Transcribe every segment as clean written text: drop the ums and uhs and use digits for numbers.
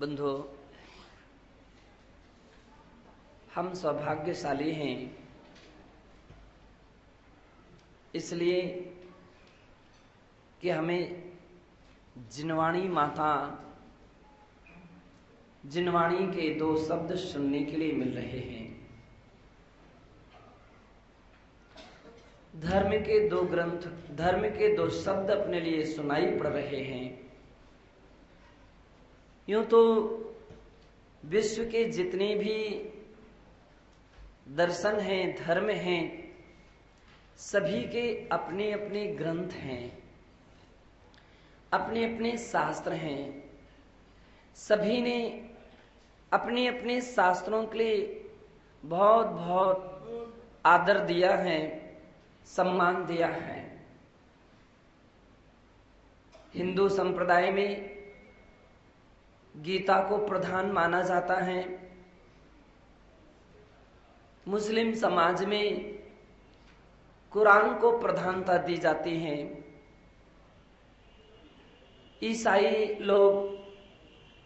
बंधु, हम सौभाग्यशाली हैं इसलिए कि हमें जिनवाणी माता, जिनवाणी के 2 शब्द सुनने के लिए मिल रहे हैं। धर्म के 2 ग्रंथ, धर्म के 2 शब्द अपने लिए सुनाई पड़ रहे हैं। यूं तो विश्व के जितने भी दर्शन हैं, धर्म हैं, सभी के अपने अपने ग्रंथ हैं, अपने अपने शास्त्र हैं। सभी ने अपने अपने शास्त्रों के लिए बहुत बहुत आदर दिया है, सम्मान दिया है। हिंदू संप्रदाय में गीता को प्रधान माना जाता है, मुस्लिम समाज में कुरान को प्रधानता दी जाती है, ईसाई लोग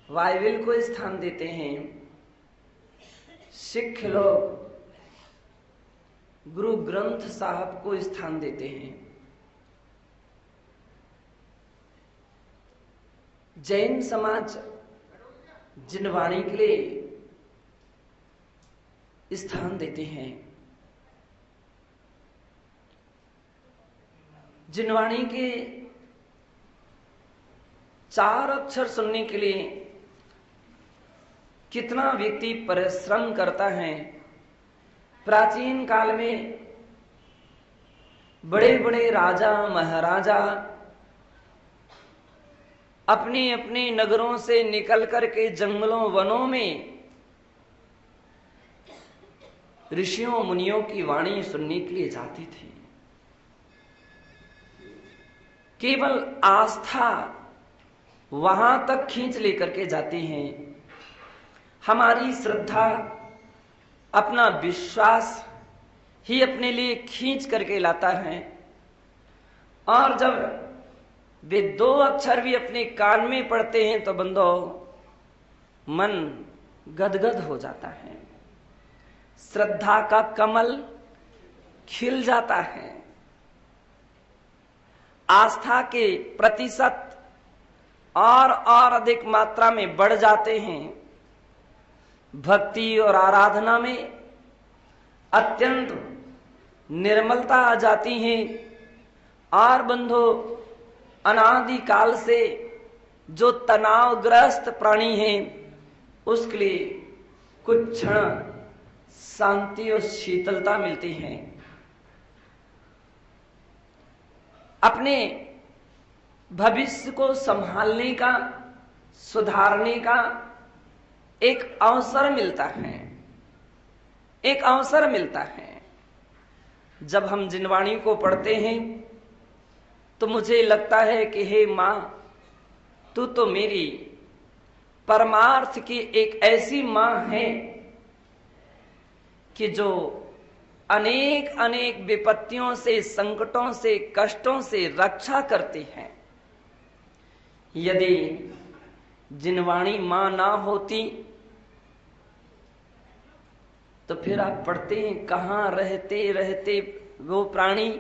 बाइबल को स्थान देते हैं, सिख लोग गुरु ग्रंथ साहब को स्थान देते हैं, जैन समाज जिनवाणी के लिए स्थान देते हैं। जिनवाणी के 4 अक्षर सुनने के लिए कितना व्यक्ति परिश्रम करता है। प्राचीन काल में बड़े बड़े राजा महाराजा अपने अपने नगरों से निकल करके जंगलों वनों में ऋषियों मुनियों की वाणी सुनने के लिए जाते थे। केवल आस्था वहां तक खींच लेकर के जाते हैं। हमारी श्रद्धा, अपना विश्वास ही अपने लिए खींच करके लाता है। और जब वे 2 अक्षर भी अपने कान में पड़ते हैं तो बंदो मन गदगद हो जाता है, श्रद्धा का कमल खिल जाता है, आस्था के प्रतिशत और अधिक मात्रा में बढ़ जाते हैं। भक्ति और आराधना में अत्यंत निर्मलता आ जाती है। और बंधु, अनादि काल से जो तनावग्रस्त प्राणी हैं उसके लिए कुछ क्षण शांति और शीतलता मिलती है। अपने भविष्य को संभालने का, सुधारने का एक अवसर मिलता है, एक अवसर मिलता है। जब हम जिनवाणी को पढ़ते हैं तो मुझे लगता है कि हे मां, तू तो मेरी परमार्थ की एक ऐसी मां है कि जो अनेक अनेक विपत्तियों से, संकटों से, कष्टों से रक्षा करती है। यदि जिनवाणी मां ना होती तो फिर आप पढ़ते हैं कहां रहते रहते वो प्राणी।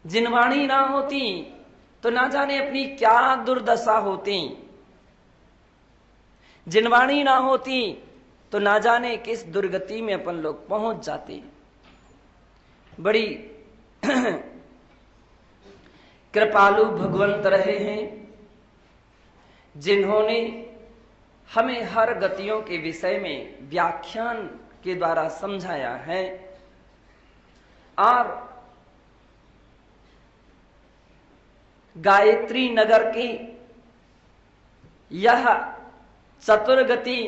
जिनवाणी ना होती तो ना जाने अपनी क्या दुर्दशा होती, जिनवाणी ना होती तो ना जाने किस दुर्गति में अपन लोग पहुंच जाते। बड़ी कृपालु भगवंत रहे हैं जिन्होंने हमें हर गतियों के विषय में व्याख्यान के द्वारा समझाया है। और गायत्री नगर की यह चतुर्गति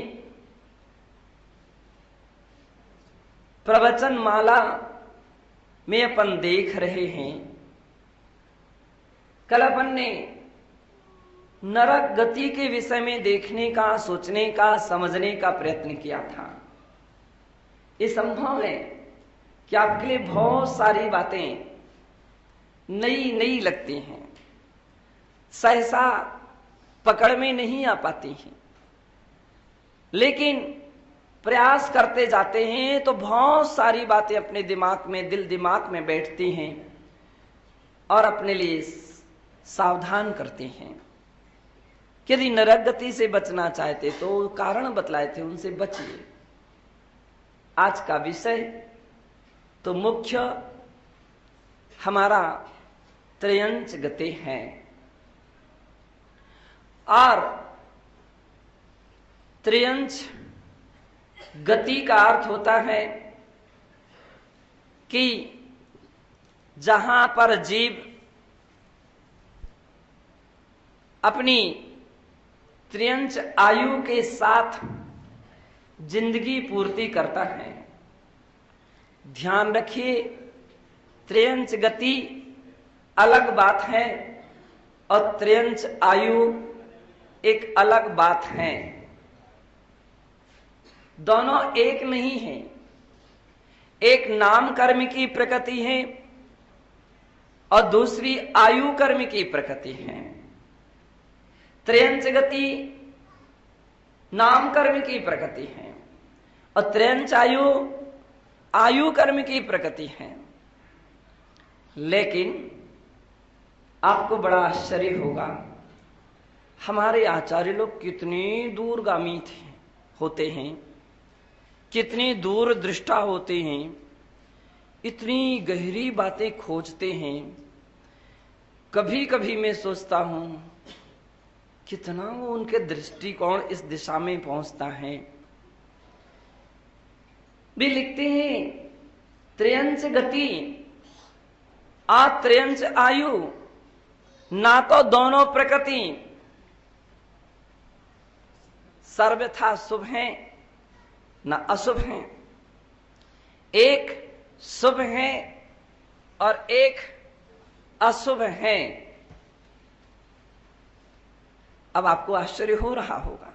प्रवचन माला में अपन देख रहे हैं। कल अपन ने नरक गति के विषय में देखने का, सोचने का, समझने का प्रयत्न किया था। ये संभव है कि आपके लिए बहुत सारी बातें नई नई लगती हैं। सहसा पकड़ में नहीं आ पाती हैं, लेकिन प्रयास करते जाते हैं तो बहुत सारी बातें अपने दिमाग में, दिल दिमाग में बैठती हैं और अपने लिए सावधान करते हैं। यदि नरक गति से बचना चाहते तो कारण बतलाए थे, उनसे बचिए। आज का विषय तो मुख्य हमारा त्रयंच गति है, और त्रयंच गति का अर्थ होता है कि जहां पर जीव अपनी त्रयंच आयु के साथ जिंदगी पूर्ति करता है। ध्यान रखिए, त्रयंच गति अलग बात है और त्रयंच आयु एक अलग बात है। दोनों एक नहीं है। एक नाम कर्म की प्रकृति है और दूसरी आयु कर्म की प्रकृति है। त्रयंच गति नाम कर्म की प्रकृति है और त्रयंच आयु आयु कर्म की प्रकृति है। लेकिन आपको बड़ा आश्चर्य होगा, हमारे आचार्य लोग कितने दूरगामी होते हैं, कितनी दूर दृष्टा होते हैं, इतनी गहरी बातें खोजते हैं। कभी कभी मैं सोचता हूं कितना वो उनके दृष्टिकोण इस दिशा में पहुंचता है। भी लिखते हैं त्रयंच गति त्रयंच आयु, ना तो दोनों प्रकृति सर्वथा शुभ है ना अशुभ है, एक शुभ है और एक अशुभ है। अब आपको आश्चर्य हो रहा होगा,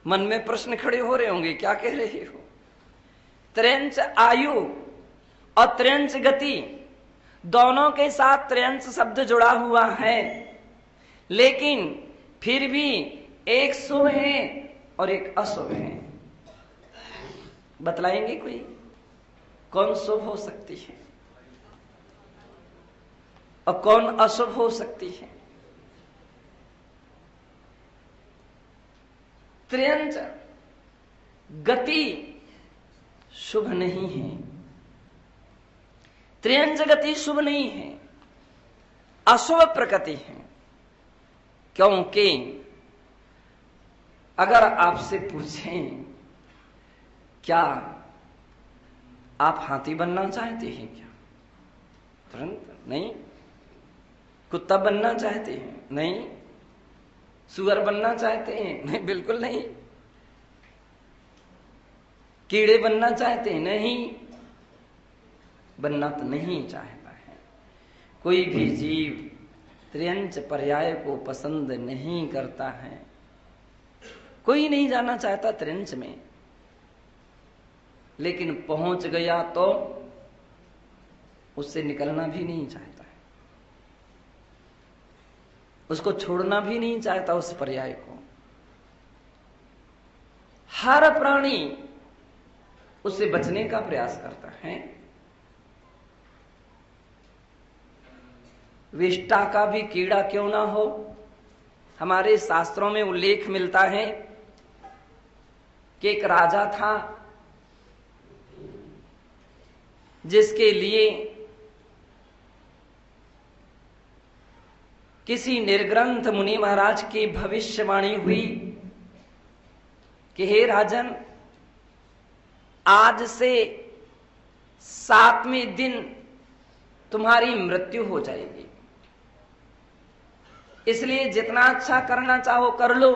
मन में प्रश्न खड़े हो रहे होंगे, क्या कह रहे हो? त्रयंच आयु और त्रयंच गति दोनों के साथ त्रयंच शब्द जुड़ा हुआ है, लेकिन फिर भी एक शुभ है और एक अशुभ है। बतलाएंगे कोई कौन शुभ हो सकती है और कौन अशुभ हो सकती है? त्रयंच गति शुभ नहीं है, त्रयंच गति शुभ नहीं है, अशुभ प्रकृति है। क्योंकि अगर आपसे पूछें क्या आप हाथी बनना चाहते हैं क्या? तुरंत नहीं। कुत्ता बनना चाहते हैं? नहीं। सुअर बनना चाहते हैं? नहीं, बिल्कुल नहीं। कीड़े बनना चाहते हैं? नहीं, बनना तो नहीं चाहता है। कोई भी जीव त्रयंच पर्याय को पसंद नहीं करता है। कोई नहीं जाना चाहता त्रयंच में, लेकिन पहुंच गया तो उससे निकलना भी नहीं चाहता है, उसको छोड़ना भी नहीं चाहता उस पर्याय को। हर प्राणी उससे बचने का प्रयास करता है। विष्टा का भी कीड़ा क्यों ना हो, हमारे शास्त्रों में उल्लेख मिलता है कि एक राजा था जिसके लिए किसी निर्ग्रंथ मुनि महाराज की भविष्यवाणी हुई कि हे राजन, आज से 7वें दिन तुम्हारी मृत्यु हो जाएगी, इसलिए जितना अच्छा करना चाहो कर लो।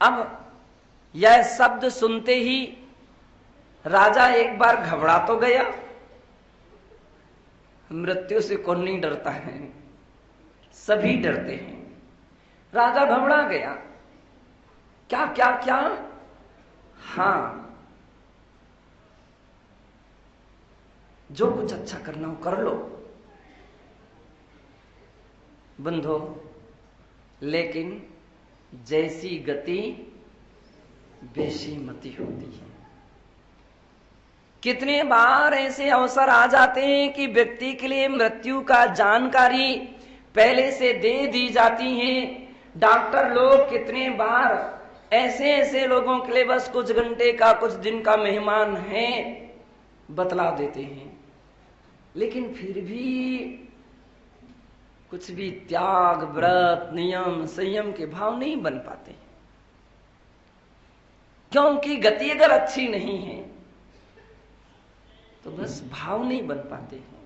अब यह शब्द सुनते ही राजा एक बार घबरा तो गया। मृत्यु से कौन नहीं डरता है, सभी डरते हैं। राजा घबरा गया, क्या क्या क्या? हाँ, जो कुछ अच्छा करना हो कर लो। बंधो, लेकिन जैसी गति वैसी मति होती है। कितने बार ऐसे अवसर आ जाते हैं कि व्यक्ति के लिए मृत्यु का जानकारी पहले से दे दी जाती है। डॉक्टर लोग कितने बार ऐसे ऐसे लोगों के लिए बस कुछ घंटे का, कुछ दिन का मेहमान है बतला देते हैं, लेकिन फिर भी कुछ भी त्याग, व्रत, नियम, संयम के भाव नहीं बन पाते, क्योंकि गति अगर अच्छी नहीं है तो बस भाव नहीं बन पाते हैं।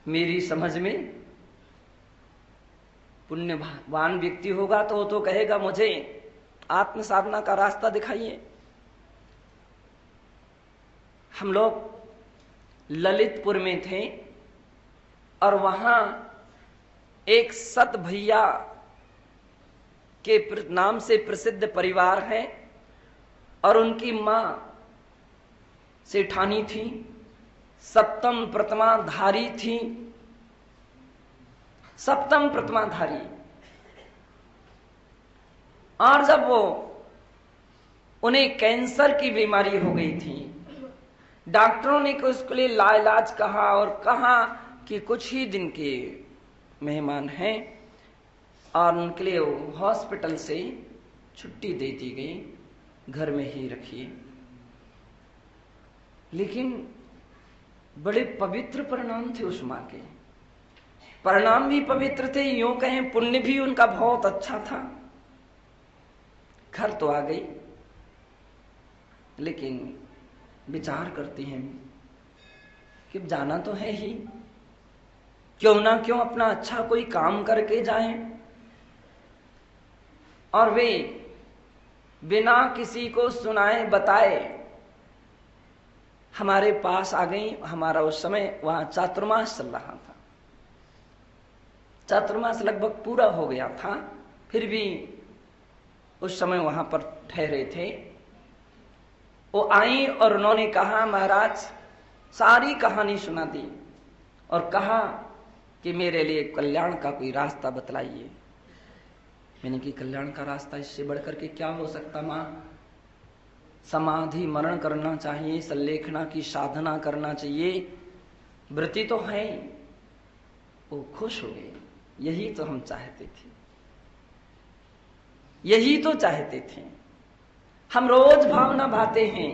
मेरी समझ में पुण्यवान व्यक्ति होगा तो वो तो कहेगा मुझे आत्म साधना का रास्ता दिखाइए। हम लोग ललितपुर में थे और वहां एक सत भैया के नाम से प्रसिद्ध परिवार है और उनकी मां सेठानी थी, सप्तम प्रतिमाधारी थी, सप्तम प्रतिमाधारी। और जब वो उन्हें कैंसर की बीमारी हो गई थी, डॉक्टरों ने उसके लिए लाइलाज कहा और कहा कि कुछ ही दिन के मेहमान हैं और उनके लिए हॉस्पिटल से छुट्टी दे दी गई, घर में ही रखिए। लेकिन बड़े पवित्र परिणाम थे उस मां के, परिणाम भी पवित्र थे, यूं कहें पुण्य भी उनका बहुत अच्छा था। घर तो आ गई, लेकिन विचार करती हैं कि जाना तो है ही, क्यों ना क्यों अपना अच्छा कोई काम करके जाएं। और वे बिना किसी को सुनाए बताए हमारे पास आ गई। हमारा उस समय वहां चातुर्मास चल रहा था, चातुर्मास लगभग पूरा हो गया था, फिर भी उस समय वहां पर ठहरे थे। वो आई और उन्होंने कहा, महाराज सारी कहानी सुना दी और कहा कि मेरे लिए कल्याण का कोई रास्ता बतलाइए। मैंने कि कल्याण का रास्ता इससे बढ़कर के क्या हो सकता मां? समाधि मरण करना चाहिए, संलेखना की साधना करना चाहिए, वृत्ति तो है। वो खुश हो गए, यही तो हम चाहते थे, यही तो चाहते थे। हम रोज भावना भाते हैं,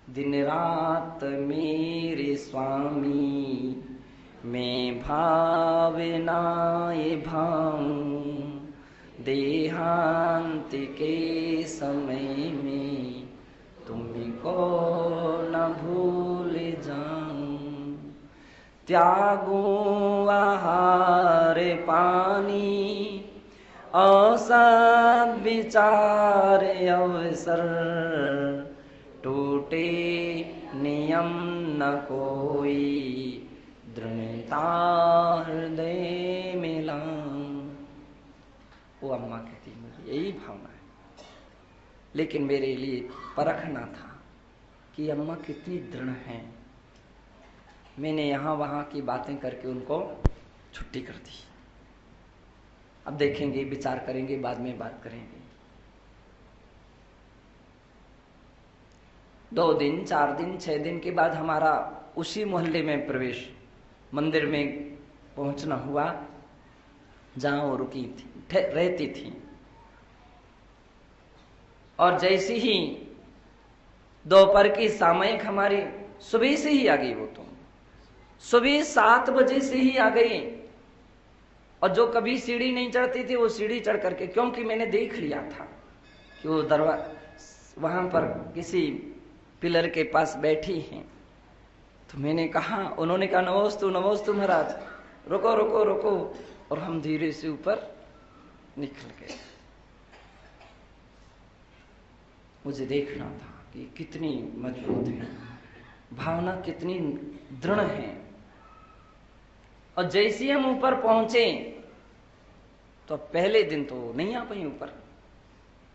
दिन रात मेरे स्वामी मैं भावनाए भाऊं, देहांत के समय में तुमको न भूल जाऊं, त्यागूं आहार पानी और सब विचार अवसर, टूटे नियम न कोई दृढ़ता हृदय में लाऊं। वो अम्मा कहती मुझे यही भावना है, लेकिन मेरे लिए परखना था कि अम्मा कितनी दृढ़ हैं। मैंने यहां वहां की बातें करके उनको छुट्टी कर दी। अब देखेंगे, विचार करेंगे, बाद में बात करेंगे। 2 दिन, 4 दिन, 6 दिन के बाद हमारा उसी मोहल्ले में प्रवेश, मंदिर में पहुंचना हुआ जहां वो रुकी थी, रहती थी। और जैसे ही दोपहर की सामयिक हमारी सुबह से ही आ गई, वो तो सुबह 7 बजे से ही आ गई। और जो कभी सीढ़ी नहीं चढ़ती थी वो सीढ़ी चढ़ करके, क्योंकि मैंने देख लिया था कि वो वहां पर किसी पिलर के पास बैठी हैं, तो मैंने कहा, उन्होंने कहा नमोस्तु नमोस्तु महाराज, रुको रुको रुको, और हम धीरे से ऊपर निकल गए। मुझे देखना था कि कितनी मजबूत है भावना, कितनी दृढ़ है। और जैसे हम ऊपर पहुंचे तो पहले दिन तो नहीं आ पाई ऊपर,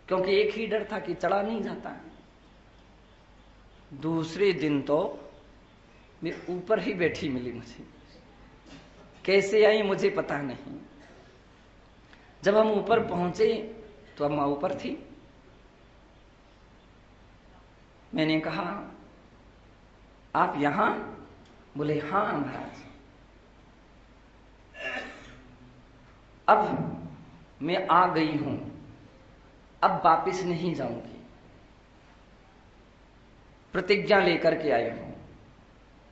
क्योंकि एक ही डर था कि चढ़ा नहीं जाता। दूसरे दिन तो मैं ऊपर ही बैठी मिली मुझे, कैसे आई मुझे पता नहीं। जब हम ऊपर पहुंचे तो अम्मा ऊपर थी। मैंने कहा आप यहां? बोले हाँ महाराज। अब मैं आ गई हूं, अब वापिस नहीं जाऊंगी, प्रतिज्ञा लेकर के आई हूं।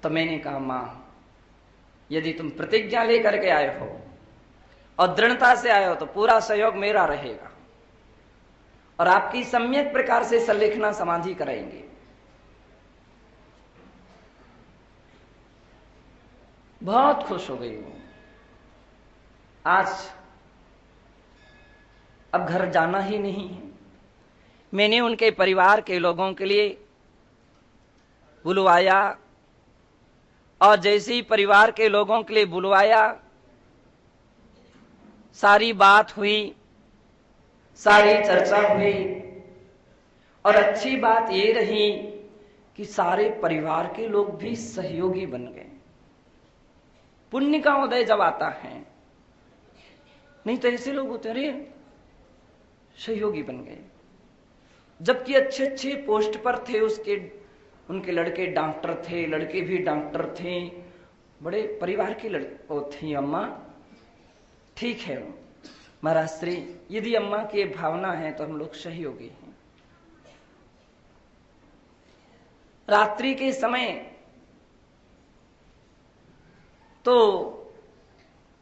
तो मैंने कहा मां, यदि तुम प्रतिज्ञा लेकर के आए हो और दृढ़ता से आए हो तो पूरा सहयोग मेरा रहेगा और आपकी सम्यक प्रकार से संलेखना समाधि कराएंगे। बहुत खुश हो गई हूं। आज अब घर जाना ही नहीं है। मैंने उनके परिवार के लोगों के लिए बुलवाया और जैसे ही परिवार के लोगों के लिए बुलवाया, सारी बात हुई, सारी चर्चा हुई और अच्छी बात ये रही कि सारे परिवार के लोग भी सहयोगी बन गए। पुण्य का उदय जब आता है, नहीं तो ऐसे लोग होते रहे सहयोगी बन गए, जबकि अच्छे अच्छे पोस्ट पर थे। उनके लड़के डॉक्टर थे, लड़के भी डॉक्टर थे, बड़े परिवार की लड़की थी अम्मा। ठीक है महाराज श्री, यदि अम्मा की भावना है तो हम लोग सहयोगी हैं। रात्रि के समय तो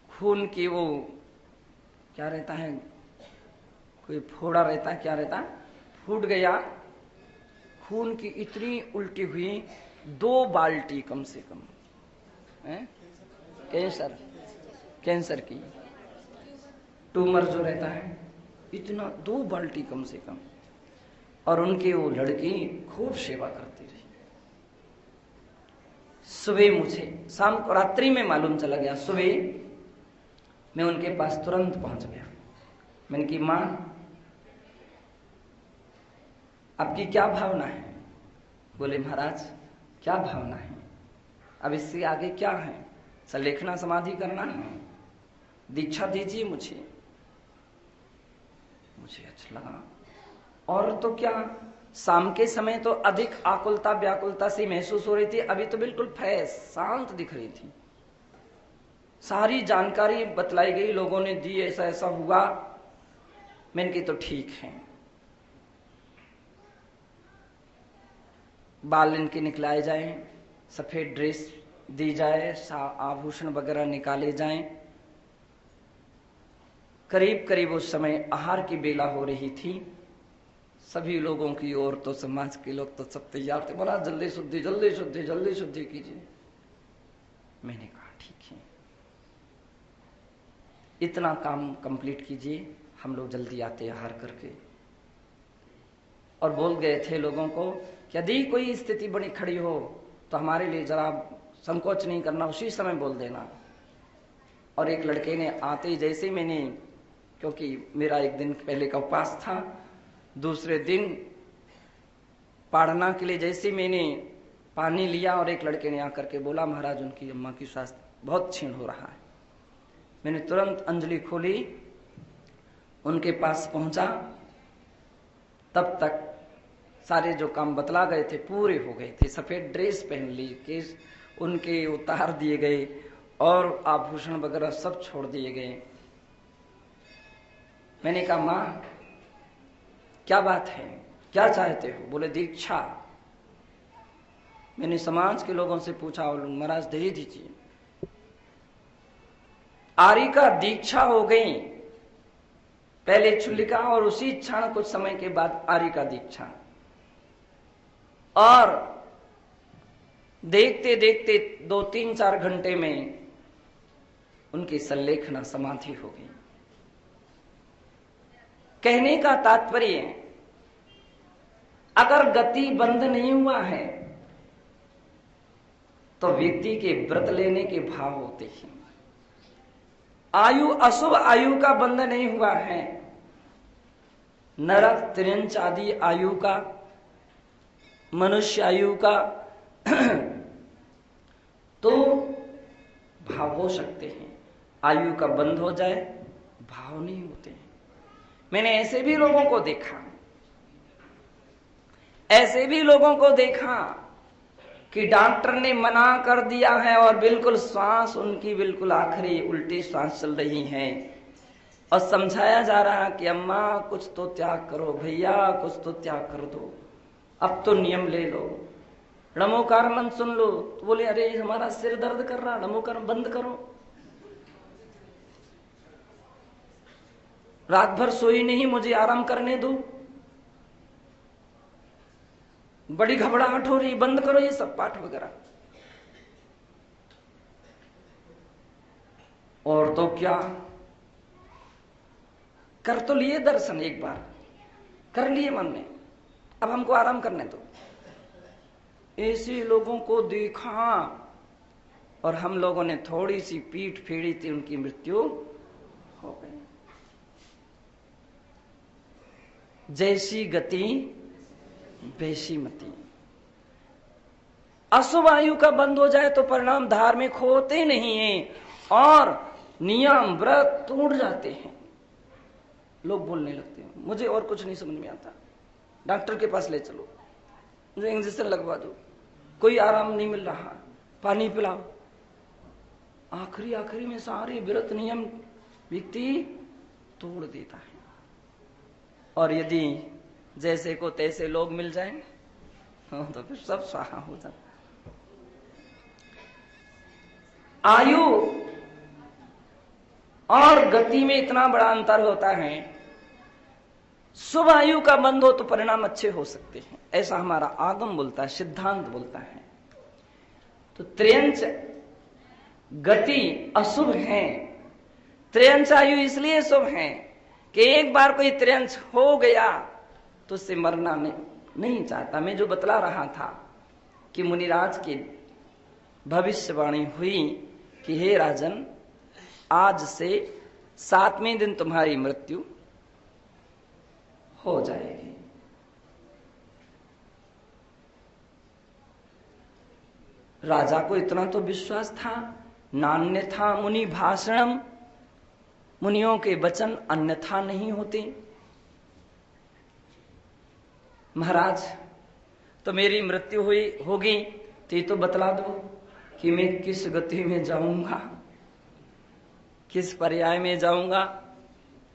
खून की वो क्या रहता है, कोई फोड़ा रहता है, क्या रहता है, फूट गया। खून की इतनी उल्टी हुई, 2 बाल्टी कम से कम। कैंसर की ट्यूमर जो रहता है, इतना 2 बाल्टी कम से कम। और उनकी वो लड़की खूब सेवा करती रही। सुबह मुझे शाम को रात्रि में मालूम चला गया, सुबह मैं उनके पास तुरंत पहुंच गया। मैंने की मां, आपकी क्या भावना है? बोले महाराज क्या भावना है, अब इससे आगे क्या है? संलेखना समाधि करना है, दीक्षा दीजिए मुझे। मुझे अच्छा लगा। और तो क्या, शाम के समय तो अधिक आकुलता व्याकुलता सी महसूस हो रही थी, अभी तो बिल्कुल फ्रेश शांत दिख रही थी। सारी जानकारी बतलाई गई, लोगों ने दी, ऐसा ऐसा हुआ। मैंने की तो ठीक है। बाल इनके निकलाए जाएं, सफेद ड्रेस दी जाए, आभूषण वगैरह निकाले जाएं। करीब करीब उस समय आहार की बेला हो रही थी। सभी लोगों की ओर तो समाज के लोग तो सब तैयार थे, बोला जल्दी शुद्धि जल्दी शुद्धि जल्दी शुद्धि कीजिए। मैंने कहा ठीक है, इतना काम कंप्लीट कीजिए, हम लोग जल्दी आते आहार करके। और बोल गए थे लोगों को कि यदि कोई स्थिति बड़ी खड़ी हो तो हमारे लिए जरा संकोच नहीं करना, उसी समय बोल देना। और एक लड़के ने आते ही जैसे मैंने, क्योंकि मेरा एक दिन पहले का उपवास था, दूसरे दिन पाढ़ना के लिए जैसे मैंने पानी लिया और एक लड़के ने आकर के बोला महाराज उनकी अम्मा की स्वास्थ्य बहुत क्षीण हो रहा है। मैंने तुरंत अंजलि खोली, उनके पास पहुंचा। तब तक सारे जो काम बतला गए थे पूरे हो गए थे। सफेद ड्रेस पहन ली, केस उनके उतार दिए गए और आभूषण वगैरह सब छोड़ दिए गए। मैंने कहा मां क्या बात है, क्या चाहते हो? बोले दीक्षा। मैंने समाज के लोगों से पूछा, महाराज दे दीजिए। आर्य का दीक्षा हो गई, पहले चुल्लिका और उसी क्षण कुछ समय के बाद आर्य का दीक्षा। और देखते देखते 2-3-4 घंटे में उनकी संलेखना समाधि हो गई। कहने का तात्पर्य, अगर गति बंद नहीं हुआ है तो व्यक्ति के व्रत लेने के भाव होते हैं। आयु अशुभ आयु का बंध नहीं हुआ है, नरक त्रिंच आदि आयु का, मनुष्य आयु का तो भाव हो सकते हैं। आयु का बंध हो जाए, भाव नहीं होते हैं। मैंने ऐसे भी लोगों को देखा कि डॉक्टर ने मना कर दिया है और बिल्कुल श्वास उनकी बिल्कुल आखिरी उल्टी श्वास चल रही है और समझाया जा रहा है कि अम्मा कुछ तो त्याग करो, भैया कुछ तो त्याग कर दो, अब तो नियम ले लो, नमोकार मंत्र सुन लो। तो बोले अरे हमारा सिर दर्द कर रहा, नमोकार बंद करो, रात भर सोई नहीं, मुझे आराम करने दो, बड़ी घबराहट हो रही, बंद करो ये सब पाठ वगैरह। और तो क्या, कर तो लिए दर्शन, एक बार कर लिए मन में, अब हमको आराम करने दो। ऐसे लोगों को देखा और हम लोगों ने थोड़ी सी पीठ फेरी थी, उनकी मृत्यु हो गई। जैसी गति वैसी मति। अशुभ आयु का बंद हो जाए तो परिणाम धार्मिक होते नहीं है और नियम व्रत टूट जाते हैं। लोग बोलने लगते हैं मुझे और कुछ नहीं समझ में आता, डॉक्टर के पास ले चलो, मुझे इंजेक्शन लगवा दो, कोई आराम नहीं मिल रहा, पानी पिलाओ। आखिरी में सारे व्रत नियम व्यक्ति तोड़ देता है। और यदि जैसे को तैसे लोग मिल जाएं तो फिर सब स्वाहा हो जाता। आयु और गति में इतना बड़ा अंतर होता है। शुभ आयु का बंद हो तो परिणाम अच्छे हो सकते हैं, ऐसा हमारा आगम बोलता है, सिद्धांत बोलता है। तो त्र्यंच गति अशुभ है। त्र्यंच आयु इसलिए शुभ है कि एक बार कोई त्र्यंच हो गया तो उससे मरना नहीं चाहता। मैं जो बतला रहा था कि मुनिराज की भविष्यवाणी हुई कि हे राजन, आज से 7वें दिन तुम्हारी मृत्यु हो जाएगी। राजा को इतना तो विश्वास था, नान्यथा मुनि भाषणम, मुनियों के वचन अन्यथा नहीं होते। महाराज तो मेरी मृत्यु होगी तो ये तो बतला दो कि मैं किस गति में जाऊंगा, किस पर्याय में जाऊंगा।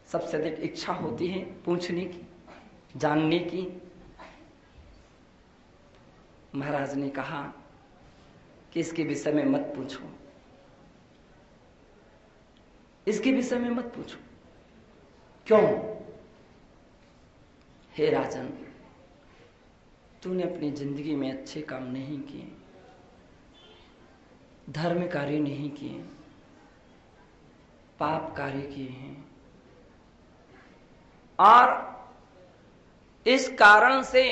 सबसे अधिक इच्छा होती है पूछने की, जानने की। महाराज ने कहा कि इसके विषय में मत पूछो, इसके विषय में मत पूछो। क्यों? हे राजन, तूने अपनी जिंदगी में अच्छे काम नहीं किए, धर्म कार्य नहीं किए, पाप कार्य किए हैं, और इस कारण से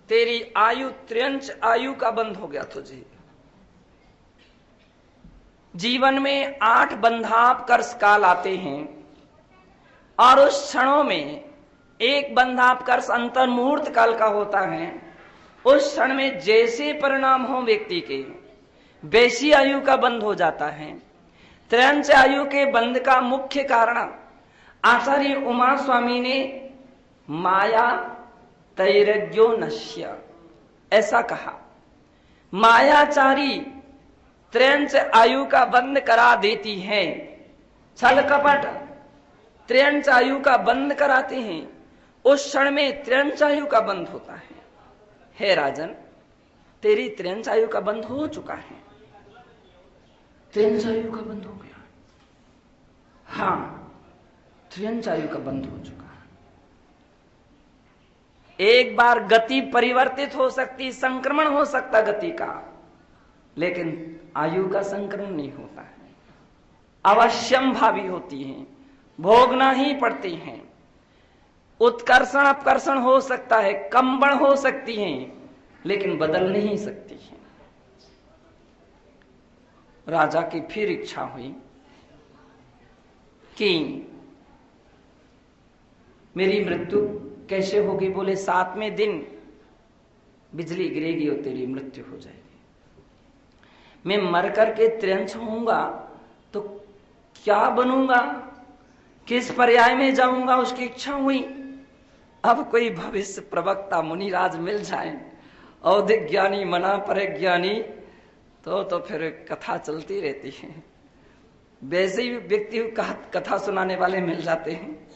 तेरी आयु त्र्यंच आयु का बंध हो गया। तुझे जीवन में 8 बंधापकर्ष काल आते हैं और उस क्षणों में एक बंधापकर्ष अंतर्मुहूर्त काल का होता है। उस क्षण में जैसे परिणाम हो व्यक्ति के, वैसी आयु का बंध हो जाता है। त्र्यंच आयु के बंध का मुख्य कारण आचार्य उमा स्वामी ने माया तैरज्ञो नश्य ऐसा कहा। मायाचारी त्र्यंच आयु का बंद करा देती है। छल कपट त्र्यंच आयु का बंद कराते हैं। उस क्षण में त्र्यंच आयु का बंद होता है। हे राजन, तेरी त्र्यंच आयु का बंद हो चुका है। त्र्यंच आयु का बंद हो गया। हाँ, त्र्यंच आयु का बंद हो चुका है। एक बार गति परिवर्तित हो सकती, संक्रमण हो सकता गति का, लेकिन आयु का संक्रमण नहीं होता है। अवश्यम भावी होती हैं, भोगना ही पड़ती हैं। उत्कर्षण अपकर्षण हो सकता है, कंबण हो सकती हैं, लेकिन बदल नहीं सकती हैं। राजा की फिर इच्छा हुई कि मेरी मृत्यु कैसे होगी। बोले 7वें दिन बिजली गिरेगी और तेरी मृत्यु हो जाएगी। मैं मर करके त्र्यंच होऊंगा तो क्या बनूंगा, किस पर्याय में जाऊंगा उसकी इच्छा हुई। अब कोई भविष्य प्रवक्ता मुनिराज मिल जाए, औधिक ज्ञानी मना परिज्ञानी, तो फिर कथा चलती रहती है। वैसे ही व्यक्ति कथा सुनाने वाले मिल जाते हैं,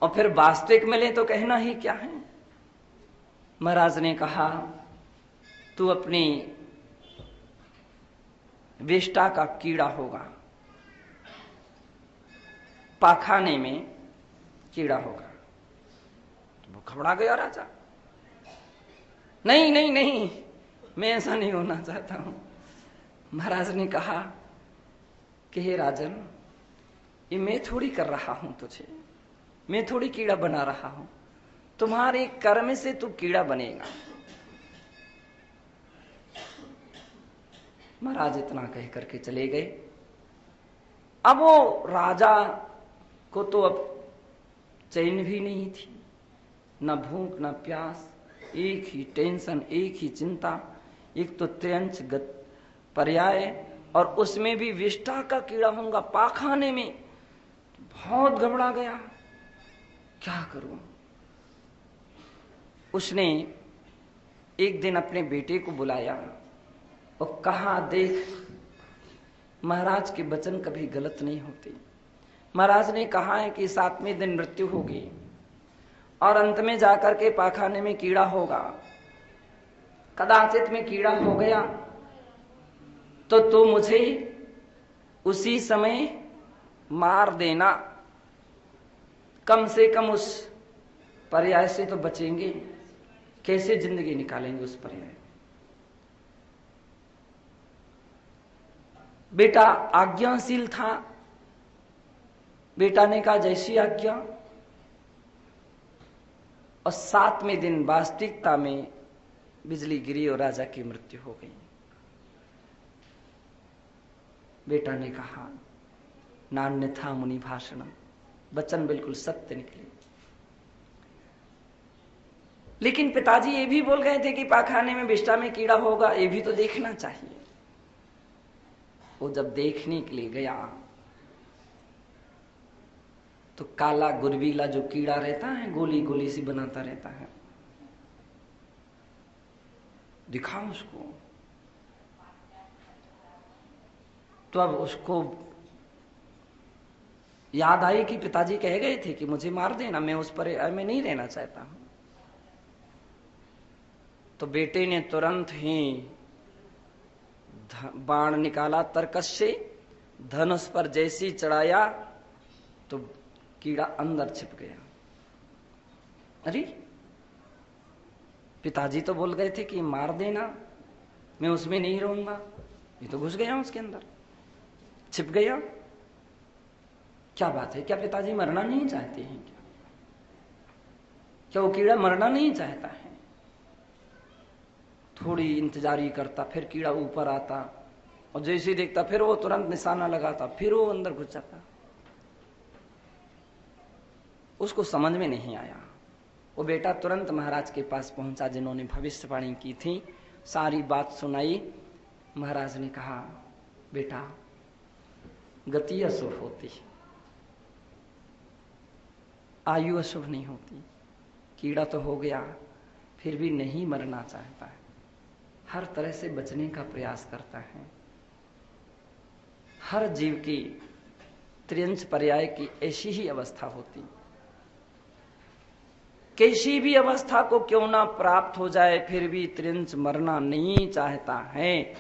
और फिर वास्तविक मिले तो कहना ही क्या है। महाराज ने कहा, तू अपनी विष्टा का कीड़ा होगा, पाखाने में कीड़ा होगा। तो वो घबरा गया राजा। नहीं नहीं नहीं, मैं ऐसा नहीं होना चाहता हूं। महाराज ने कहा कि हे राजन, ये मैं थोड़ी कर रहा हूं तुझे, मैं थोड़ी कीड़ा बना रहा हूं, तुम्हारे कर्म से तू कीड़ा बनेगा। महाराज इतना कह करके चले गए। अब वो राजा को तो अब चैन भी नहीं थी, न भूख न प्यास, एक ही टेंशन, एक ही चिंता। एक तो त्र्यंच पर्याय, और उसमें भी विष्ठा का कीड़ा होगा पाखाने में। बहुत घबरा गया, क्या करूं। उसने एक दिन अपने बेटे को बुलाया और कहा, देख, महाराज के वचन कभी गलत नहीं होते। महाराज ने कहा है कि 7वें दिन मृत्यु होगी और अंत में जाकर के पाखाने में कीड़ा होगा। कदाचित में कीड़ा हो गया तो तू मुझे उसी समय मार देना, कम से कम उस पर्याय से तो बचेंगे। कैसे जिंदगी निकालेंगे उस पर्याय। बेटा आज्ञाशील था। बेटा ने कहा, जैसी आज्ञा। और 7वें दिन वास्तविकता में बिजली गिरी और राजा की मृत्यु हो गई। बेटा ने कहा, नान्यथा मुनि भाषणम, वचन बिल्कुल सत्य निकले। लेकिन पिताजी ये भी बोल गए थे कि पाखाने में विष्ठा में कीड़ा होगा, ये भी तो देखना चाहिए। वो जब देखने के लिए गया तो काला गुरबीला जो कीड़ा रहता है, गोली गोली सी बनाता रहता है, दिखा उसको। तो अब उसको याद आई कि पिताजी कह गए थे कि मुझे मार देना, मैं उस पर मैं नहीं रहना चाहता हूं। तो बेटे ने तुरंत ही बाण निकाला तरकश से, धनुष पर जैसी चढ़ाया तो कीड़ा अंदर छिप गया। अरे, पिताजी तो बोल गए थे कि मार देना, मैं उसमें नहीं रहूंगा, ये तो घुस गया उसके अंदर, छिप गया। क्या बात है, क्या पिताजी मरना नहीं चाहते हैं? क्या वो कीड़ा मरना नहीं चाहता है? थोड़ी इंतजारी करता, फिर कीड़ा ऊपर आता और जैसे ही देखता फिर वो तुरंत निशाना लगाता, फिर वो अंदर घुस जाता। उसको समझ में नहीं आया। वो बेटा तुरंत महाराज के पास पहुंचा जिन्होंने भविष्यवाणी की थी, सारी बात सुनाई। महाराज ने कहा, बेटा, गति अशुभ होती, आयु अशुभ नहीं होती। कीड़ा तो हो गया, फिर भी नहीं मरना चाहता है, हर तरह से बचने का प्रयास करता है। हर जीव की त्रियंच पर्याय की ऐसी ही अवस्था होती। किसी भी अवस्था को क्यों ना प्राप्त हो जाए, फिर भी त्रियंच मरना नहीं चाहता है,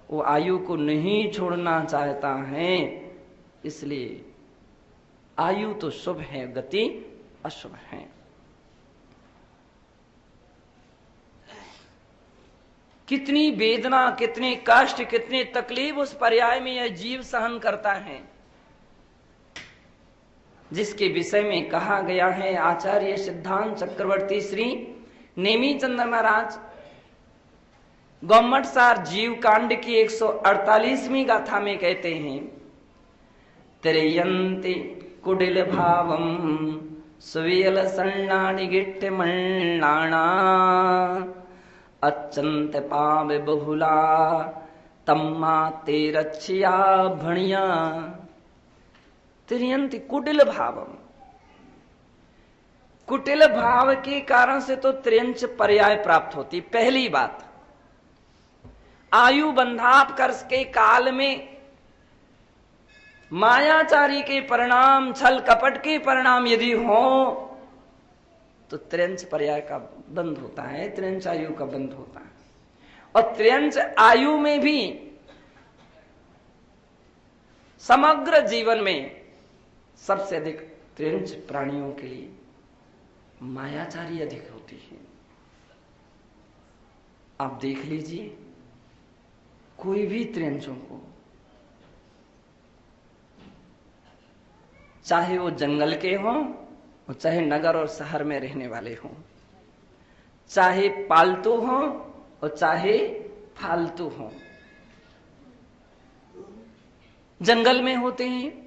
वो आयु को नहीं छोड़ना चाहता है। इसलिए आयु तो शुभ है, गति अशुभ है। कितनी वेदना, कितने कष्ट, कितने तकलीफ उस पर्याय में यह जीव सहन करता है, जिसके विषय में कहा गया है। आचार्य सिद्धांत चक्रवर्ती श्री नेमीचंद्र महाराज गौमटसार जीव कांड की 148वीं गाथा में कहते हैं, तिरयन्ति कुटिल भावम सुवियल सन्नानि गिट्ट मन्नाना अच्चंत पाव बहुला तम्मा तेरच्छिया भणिया। त्रियंति कुटिल भावम। कुटिल भाव के कारण से तो त्रियंच पर्याय प्राप्त होती। पहली बात, आयु बंधापकर्ष के काल में मायाचारी के परिणाम, छल कपट के परिणाम यदि हो तो त्रियंच पर्याय का बंध होता है, त्रियंच आयु का बंध होता है। और त्रियंच आयु में भी समग्र जीवन में सबसे अधिक त्रियंच प्राणियों के लिए मायाचारी अधिक होती है। आप देख लीजिए, कोई भी त्रियंचों को, चाहे वो जंगल के हों और चाहे नगर और शहर में रहने वाले हों, चाहे पालतू हों और चाहे फालतू हों, जंगल में होते हैं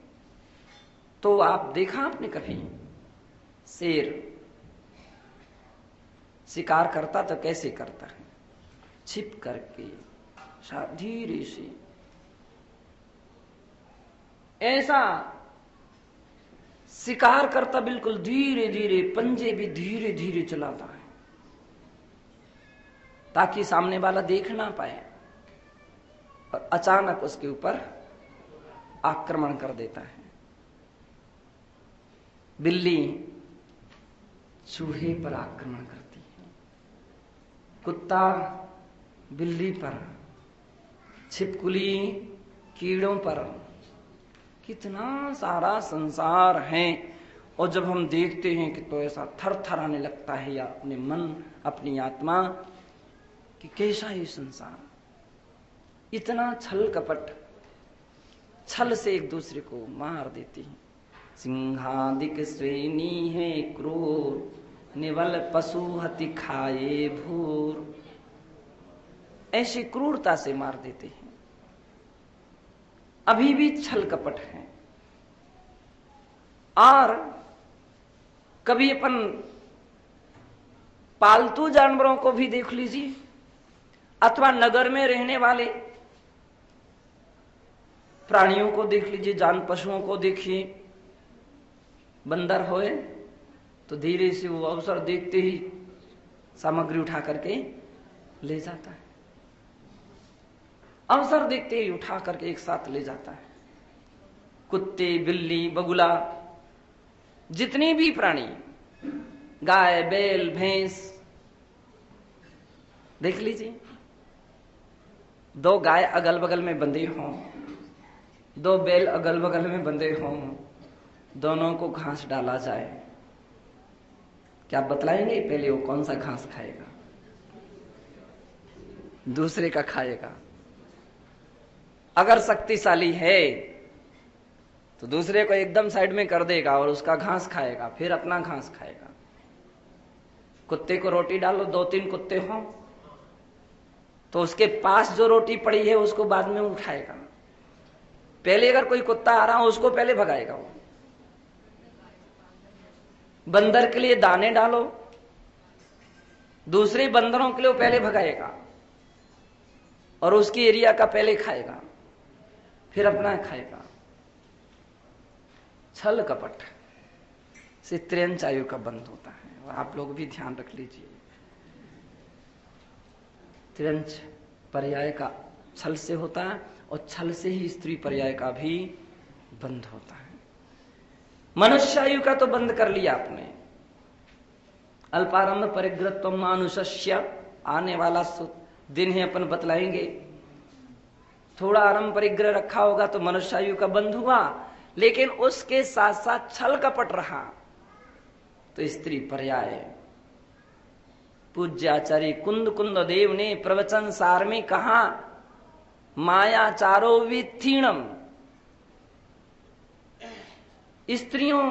तो आप देखा आपने कभी शेर शिकार करता तो कैसे करता है? छिप करके, धीरे से, ऐसा शिकार करता, बिल्कुल धीरे धीरे, पंजे भी धीरे धीरे चलाता है ताकि सामने वाला देख ना पाए, और अचानक उसके ऊपर आक्रमण कर देता है। बिल्ली चूहे पर आक्रमण करती है, कुत्ता बिल्ली पर, छिपकली कीड़ों पर, कितना सारा संसार है। और जब हम देखते हैं कि तो ऐसा थर थर आने लगता है, या अपने मन, अपनी आत्मा, कि कैसा ये संसार, इतना छल कपट, छल से एक दूसरे को मार देती है। सिंहादिक श्रेणी है क्रूर, निवल पशु हति खाए भूर, ऐसी क्रूरता से मार देते हैं। अभी भी छल कपट है। और कभी अपन पालतू जानवरों को भी देख लीजिए, अथवा नगर में रहने वाले प्राणियों को देख लीजिए, जान पशुओं को देखिए। बंदर होए तो धीरे से वो अवसर देखते ही सामग्री उठा करके ले जाता है, अवसर देखते ही उठा करके एक साथ ले जाता है। कुत्ते, बिल्ली, बगुला, जितने भी प्राणी, गाय, बैल, भैंस, देख लीजिए, दो गाय अगल बगल में बंधे हों, दो बैल अगल बगल में बंधे हों, दोनों को घास डाला जाए, क्या आप बतलाएंगे पहले वो कौन सा घास खाएगा? दूसरे का खाएगा। अगर शक्तिशाली है तो दूसरे को एकदम साइड में कर देगा और उसका घास खाएगा, फिर अपना घास खाएगा। कुत्ते को रोटी डालो, 2-3 कुत्ते हों तो उसके पास जो रोटी पड़ी है उसको बाद में उठाएगा। पहले अगर कोई कुत्ता आ रहा हो उसको पहले भगाएगा वो। बंदर के लिए दाने डालो, दूसरे बंदरों के लिए वो पहले भगाएगा और उसकी एरिया का पहले खाएगा, फिर अपना खाएगा। छल कपट से त्रियंच आयु का बंध होता है, और आप लोग भी ध्यान रख लीजिए। त्रियंच पर्याय का छल से होता है, और छल से ही स्त्री पर्याय का भी बंध होता है। मनुष्य आयु का तो बंद कर लिया आपने। अल्पारंभ परिग्रहत्व मानुष्य, आने वाला दिन है अपन बतलाएंगे। थोड़ा आरंभ परिग्रह रखा होगा तो मनुष्य आयु का बंध हुआ, लेकिन उसके साथ साथ छल कपट रहा तो स्त्री पर्याय। पूज्य आचार्य कुंद कुंद देव ने प्रवचन सार में कहा, मायाचारो विथीणम, स्त्रियों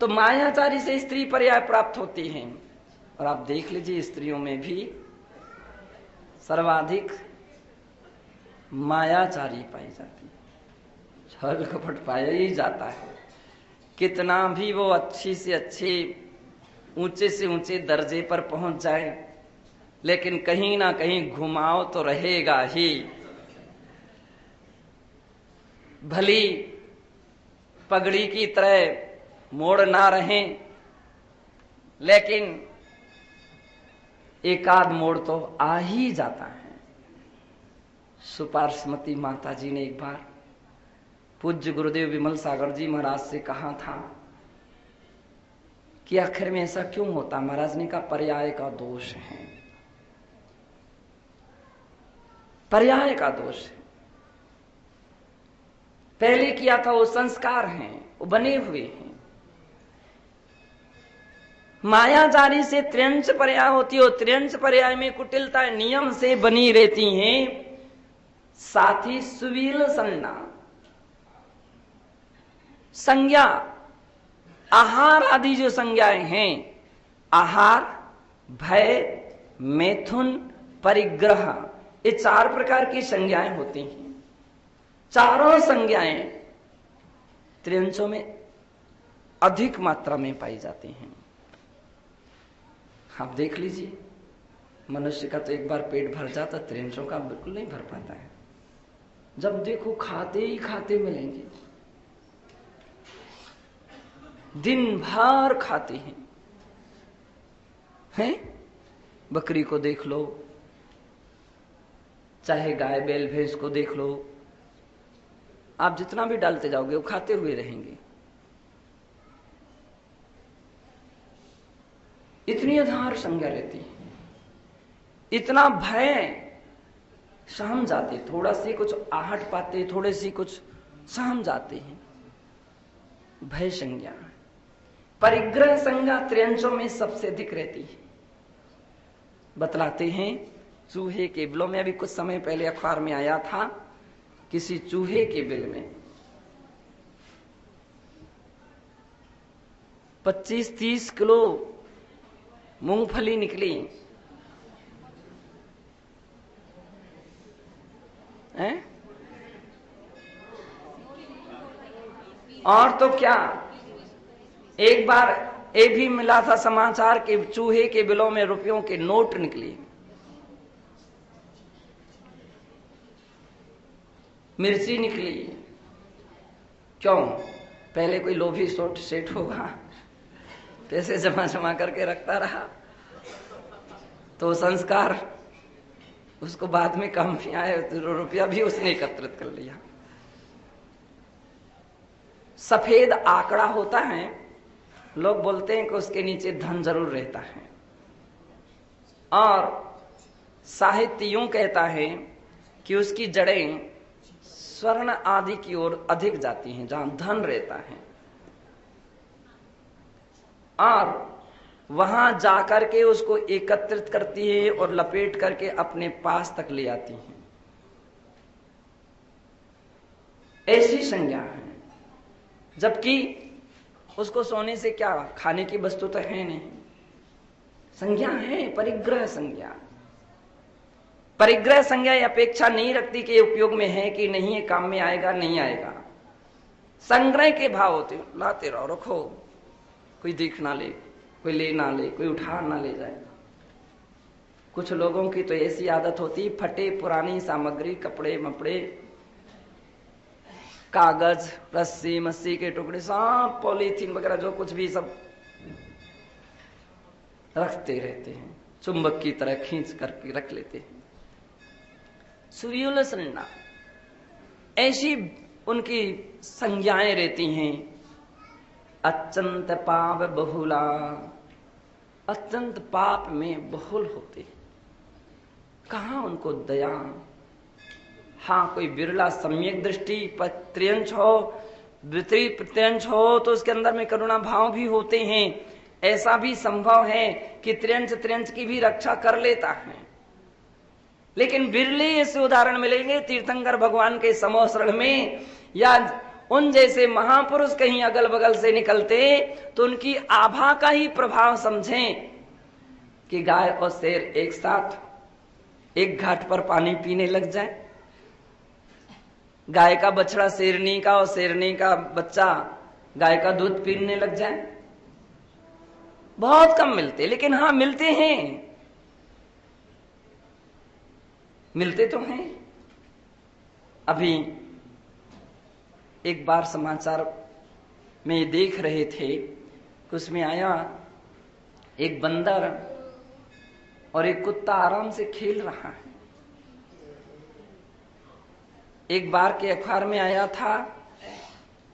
तो मायाचारी से स्त्री पर्याय प्राप्त होती हैं। और आप देख लीजिए, स्त्रियों में भी सर्वाधिक मायाचारी पाई जाती है, छल कपट पाया ही जाता है। कितना भी वो अच्छी से अच्छे, ऊंचे से ऊंचे दर्जे पर पहुंच जाए, लेकिन कहीं ना कहीं घुमाव तो रहेगा ही। भली पगड़ी की तरह मोड़ ना रहें, लेकिन एकाध मोड़ तो आ ही जाता है। सुपार्श्वमती माता जी ने एक बार पूज्य गुरुदेव विमल सागर जी महाराज से कहा था कि आखिर में ऐसा क्यों होता। महाराज ने कहा पर्याय का दोष है, पर्याय का दोष है। पहले किया था वो संस्कार हैं, वो बने हुए हैं। मायाजारी से त्र्यंच पर्याय होती है, त्र्यंच पर्याय में कुटिलता नियम से बनी रहती हैं। साथ ही सुवील संज्ञा, संज्ञा आहार आदि जो संज्ञाएं हैं, आहार, भय, मैथुन, परिग्रह, ये 4 प्रकार की संज्ञाएं होती हैं। चारों संज्ञाएं त्रियंचों में अधिक मात्रा में पाई जाती हैं। आप देख लीजिए, मनुष्य का तो एक बार पेट भर जाता, त्रियंचों का बिल्कुल नहीं भर पाता है। जब देखो खाते ही खाते मिलेंगे, दिन भर खाते हैं। बकरी को देख लो, चाहे गाय बैल भैंस को देख लो, आप जितना भी डालते जाओगे वो खाते हुए रहेंगे। इतनी आधार संज्ञा रहती है, इतना भय सहम जाते, थोड़ा सी कुछ आहट पाते, थोड़े सी कुछ सहम जाते हैं। भय संज्ञा, परिग्रह संज्ञा त्रियंचों में सबसे अधिक रहती है। बतलाते हैं चूहे के बिलों में, अभी कुछ समय पहले अखबार में आया था, किसी चूहे के बिल में 25-30 किलो मूंगफली निकली है। और तो क्या, एक बार ये भी मिला था समाचार कि चूहे के बिलों में रुपयों के नोट निकले। मिर्ची निकली। क्यों? पहले कोई लोभी सेठ होगा, पैसे जमा जमा करके रखता रहा, तो संस्कार उसको बाद में कम भी आए तो रुपया भी उसने एकत्रित कर लिया। सफेद आंकड़ा होता है, लोग बोलते हैं कि उसके नीचे धन जरूर रहता है, और साहित्य यूं कहता है कि उसकी जड़ें स्वर्ण आदि की ओर अधिक जाती हैं, जहां धन रहता है, और वहां जाकर के उसको एकत्रित करती है और लपेट करके अपने पास तक ले आती है। ऐसी संज्ञा है। जबकि उसको सोने से क्या, खाने की वस्तु तो है नहीं, संज्ञा है परिग्रह संज्ञा। परिग्रह संज्ञा अपेक्षा नहीं रखती कि उपयोग में है कि नहीं है, काम में आएगा नहीं आएगा। संग्रह के भाव होते, लाते रहो, रखो, कोई देख ना ले, कोई ले ना ले, कोई उठा ना ले जाए। कुछ लोगों की तो ऐसी आदत होती, फटे पुरानी सामग्री, कपड़े मपड़े, कागज, रस्सी मस्सी के टुकड़े, सब पॉलीथीन वगैरह जो कुछ भी सब रखते रहते हैं, चुंबक की तरह खींच करके रख लेते हैं। सुरील संज्ञा, ऐसी उनकी संज्ञाएं रहती हैं। अत्यंत पाप बहुला, अत्यंत पाप में बहुल होते, कहां उनको दया। हाँ, कोई बिरला सम्यक दृष्टि त्रियंच हो, द्वितीय प्रत्यंश हो, तो उसके अंदर में करुणा भाव भी होते हैं। ऐसा भी संभव है कि त्रियंच की भी रक्षा कर लेता है, लेकिन बिरले ऐसे उदाहरण मिलेंगे तीर्थंकर भगवान के समोसरण में, या उन जैसे महापुरुष कहीं अगल बगल से निकलते तो उनकी आभा का ही प्रभाव समझें कि गाय और शेर एक साथ एक घाट पर पानी पीने लग जाए, गाय का बछड़ा शेरनी का और शेरनी का बच्चा गाय का दूध पीने लग जाए। बहुत कम मिलते, लेकिन हाँ मिलते हैं, मिलते तो हैं। अभी एक बार समाचार में ये देख रहे थे कि उसमें आया एक बंदर और एक कुत्ता आराम से खेल रहा है। एक बार के अखबार में आया था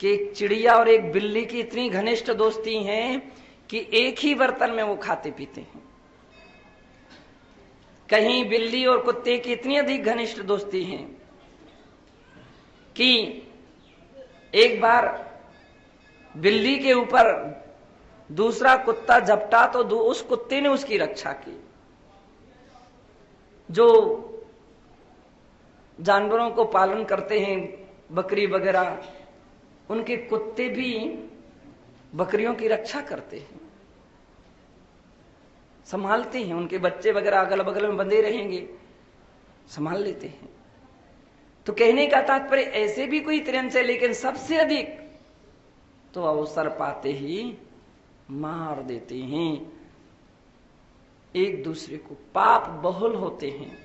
कि एक चिड़िया और एक बिल्ली की इतनी घनिष्ठ दोस्ती है कि एक ही बर्तन में वो खाते पीते हैं। कहीं बिल्ली और कुत्ते की इतनी अधिक घनिष्ठ दोस्ती है कि एक बार बिल्ली के ऊपर दूसरा कुत्ता झपटा तो उस कुत्ते ने उसकी रक्षा की। जो जानवरों को पालन करते हैं, बकरी वगैरह, उनके कुत्ते भी बकरियों की रक्षा करते हैं, संभालते हैं। उनके बच्चे वगैरह अगल बगल में बंधे रहेंगे, संभाल लेते हैं। तो कहने का तात्पर्य ऐसे भी कोई त्रियंश है, लेकिन सबसे अधिक तो अवसर पाते ही मार देते हैं एक दूसरे को। पाप बहुल होते हैं,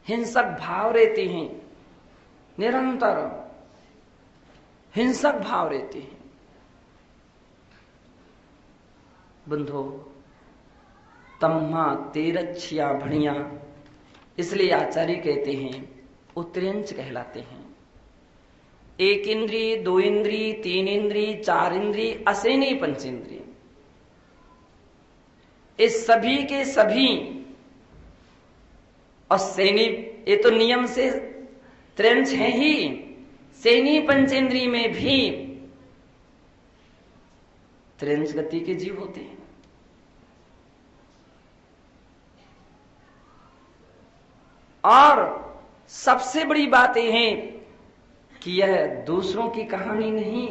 हिंसक भाव रहते हैं, निरंतर हिंसक भाव रहते हैं। बंधो तम्मा तेरछिया भणिया, इसलिए आचार्य कहते हैं उत्तरंश कहलाते हैं। एक इंद्री, दो इंद्री, तीन इंद्री, चार इंद्री, असेनी पंचेंद्रिय, इस सभी के सभी। और सेनी, ये तो नियम से त्रियंश है ही, सेनी पंचेंद्रिय में भी त्रियंश गति के जीव होते हैं। और सबसे बड़ी बात यह है कि यह दूसरों की कहानी नहीं,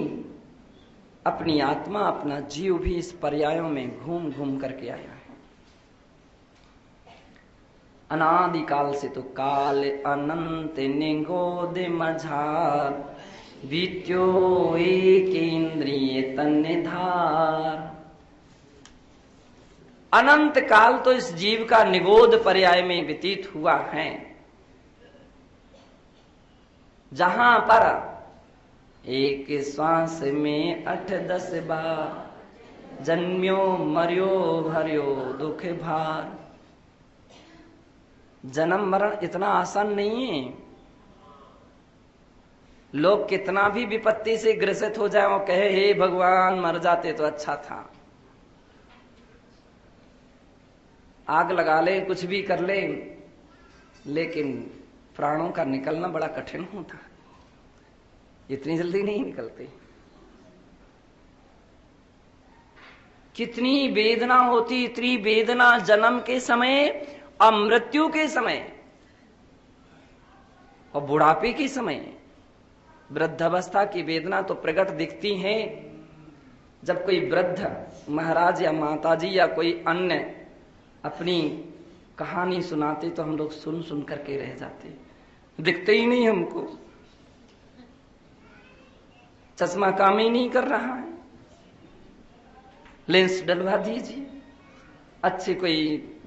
अपनी आत्मा, अपना जीव भी इस पर्यायों में घूम घूम करके आया है। अनादिकाल से तो काल अनंत निगोद मझार, बीत्यो एक इंद्रिय तन्निधार। अनंत काल तो इस जीव का निगोद पर्याय में व्यतीत हुआ है, जहां पर एक श्वास में 8-10 बार जन्म्यो मर्यो भर्यो दुख भार। जन्म मरण इतना आसान नहीं है। लोग कितना भी विपत्ति से ग्रसित हो जाए और कहे हे भगवान मर जाते तो अच्छा था, आग लगा ले, कुछ भी कर ले, लेकिन प्राणों का निकलना बड़ा कठिन होता है, इतनी जल्दी नहीं निकलते। कितनी वेदना होती, इतनी वेदना जन्म के समय और मृत्यु के समय और बुढ़ापे के समय। वृद्धावस्था की वेदना तो प्रकट दिखती है जब कोई वृद्ध महाराज या माताजी या कोई अन्य अपनी कहानी सुनाते तो हम लोग सुन सुन करके रह जाते, दिखते ही नहीं हमको। चश्मा काम ही नहीं कर रहा है, लेंस डलवा दीजिए, अच्छी कोई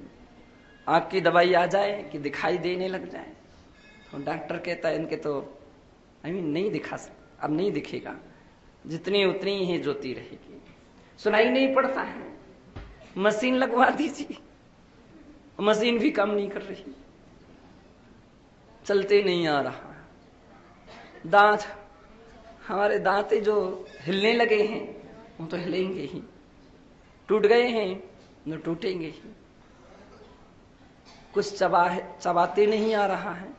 आंख की दवाई आ जाए कि दिखाई देने लग जाए, तो डॉक्टर कहता है इनके तो नहीं दिखा, अब नहीं दिखेगा, जितनी उतनी ही ज्योति रहेगी, सुनाई नहीं पड़ता है, मशीन लगवा दीजिए, मशीन भी काम नहीं कर रही, चलते नहीं आ रहा। दांत, हमारे दांत जो हिलने लगे हैं वो तो हिलेंगे ही, टूट गए हैं न टूटेंगे ही। कुछ चबाते नहीं आ रहा है,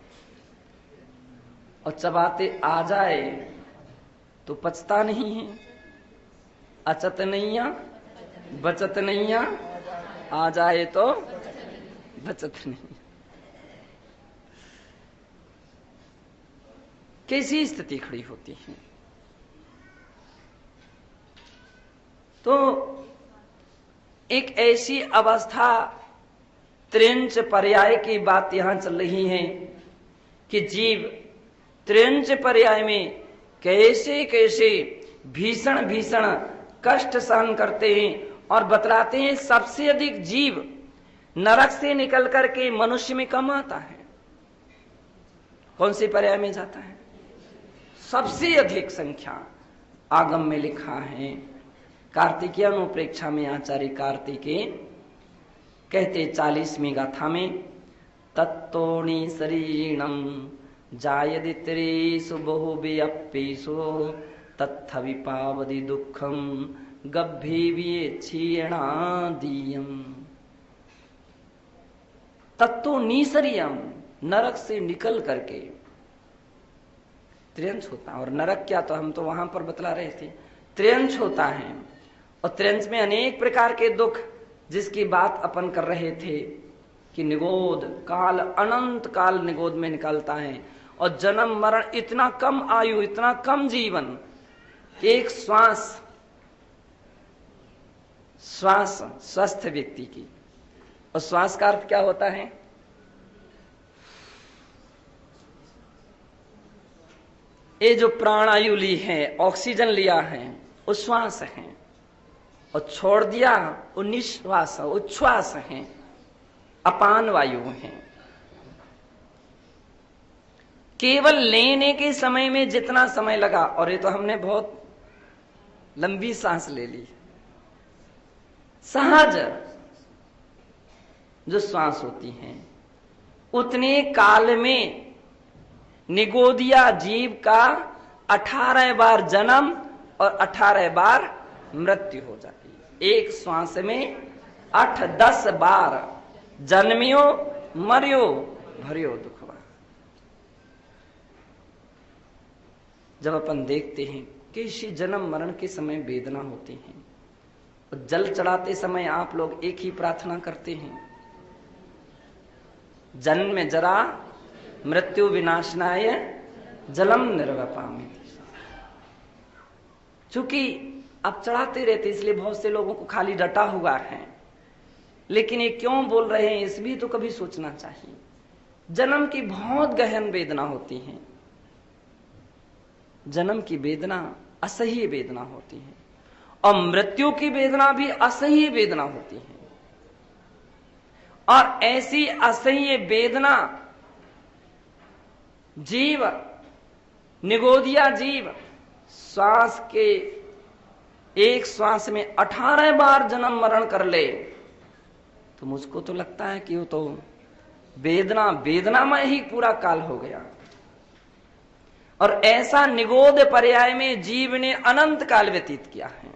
और चबाते आ जाए तो पचता नहीं है। अचत नैया बचत नैया, आ जाए तो बचत नहीं। कैसी स्थिति खड़ी होती है। तो एक ऐसी अवस्था, त्रियंच पर्याय की बात यहां चल रही है कि जीव त्रियंच पर्याय में कैसे कैसे भीषण भीषण कष्ट सहन करते हैं, और बतलाते हैं सबसे अधिक जीव नरक से निकल करके मनुष्य में कम आता है। कौन से पर्याय में जाता है? सबसे अधिक संख्या आगम में लिखा है। कार्तिकीय अनुप्रेक्षा में आचार्य कार्तिकेय कहते 40वीं गाथा में, तत्तोणी शरीणम जायदित्रेषु बहुव्यप्येषु तत्थ विपावदि दुःखम गभ्भीव्ये क्षीणादीयम। तत्तो नीसरियम, नरक से निकल करके त्रियंश होता है। और नरक क्या, तो हम तो वहां पर बतला रहे थे, त्रियंश होता है। और त्रियंश में अनेक प्रकार के दुख, जिसकी बात अपन कर रहे थे कि निगोद काल, अनंत काल निगोद में निकलता है। और जन्म मरण, इतना कम आयु, इतना कम जीवन, एक श्वास स्वस्थ व्यक्ति की। और श्वास का अर्थ क्या होता है? ये जो प्राणायु ली है, ऑक्सीजन लिया है, उच्छ्वास है, और छोड़ दिया वो निश्वास, उच्छ्वास है, अपान वायु है। केवल लेने के समय में जितना समय लगा, और ये तो हमने बहुत लंबी सांस ले ली, सहज जो श्वास होती है, उतने काल में निगोदिया जीव का 18 बार जन्म और 18 बार मृत्यु हो जाती है। एक श्वास में 8-10 बार जन्मियो मरियो भरियो दुखवा। जब अपन देखते हैं कि इसी जन्म मरण के समय वेदना होती है, और जल चढ़ाते समय आप लोग एक ही प्रार्थना करते हैं, जन्म जरा मृत्यु विनाशनाय जलम निर्वपामि। चूंकि अब चढ़ाते रहते इसलिए बहुत से लोगों को खाली रटा हुआ है, लेकिन ये क्यों बोल रहे हैं इस भी तो कभी सोचना चाहिए। जन्म की बहुत गहन वेदना होती है, जन्म की वेदना असह्य वेदना होती है, और मृत्यु की वेदना भी असह्य वेदना होती है। और ऐसी असह्य वेदना जीव, निगोदिया जीव श्वास के एक श्वास में 18 बार जन्म मरण कर ले, तो मुझको तो लगता है कि वो तो वेदना में ही पूरा काल हो गया। और ऐसा निगोद पर्याय में जीव ने अनंत काल व्यतीत किया है।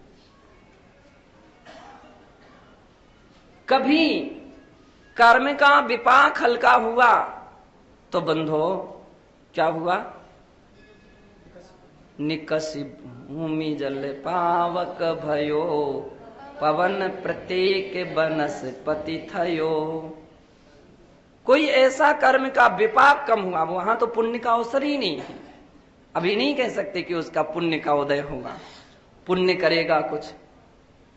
कभी कर्म का विपाक हल्का हुआ तो बंधो क्या हुआ? निकसि भूमि जल पावक भयो, पवन प्रत्येक बनस्पति थयो। कोई ऐसा कर्म का विपाक कम हुआ, वहां तो पुण्य का अवसर ही नहीं है। अभी नहीं कह सकते कि उसका पुण्य का उदय होगा, पुण्य करेगा कुछ,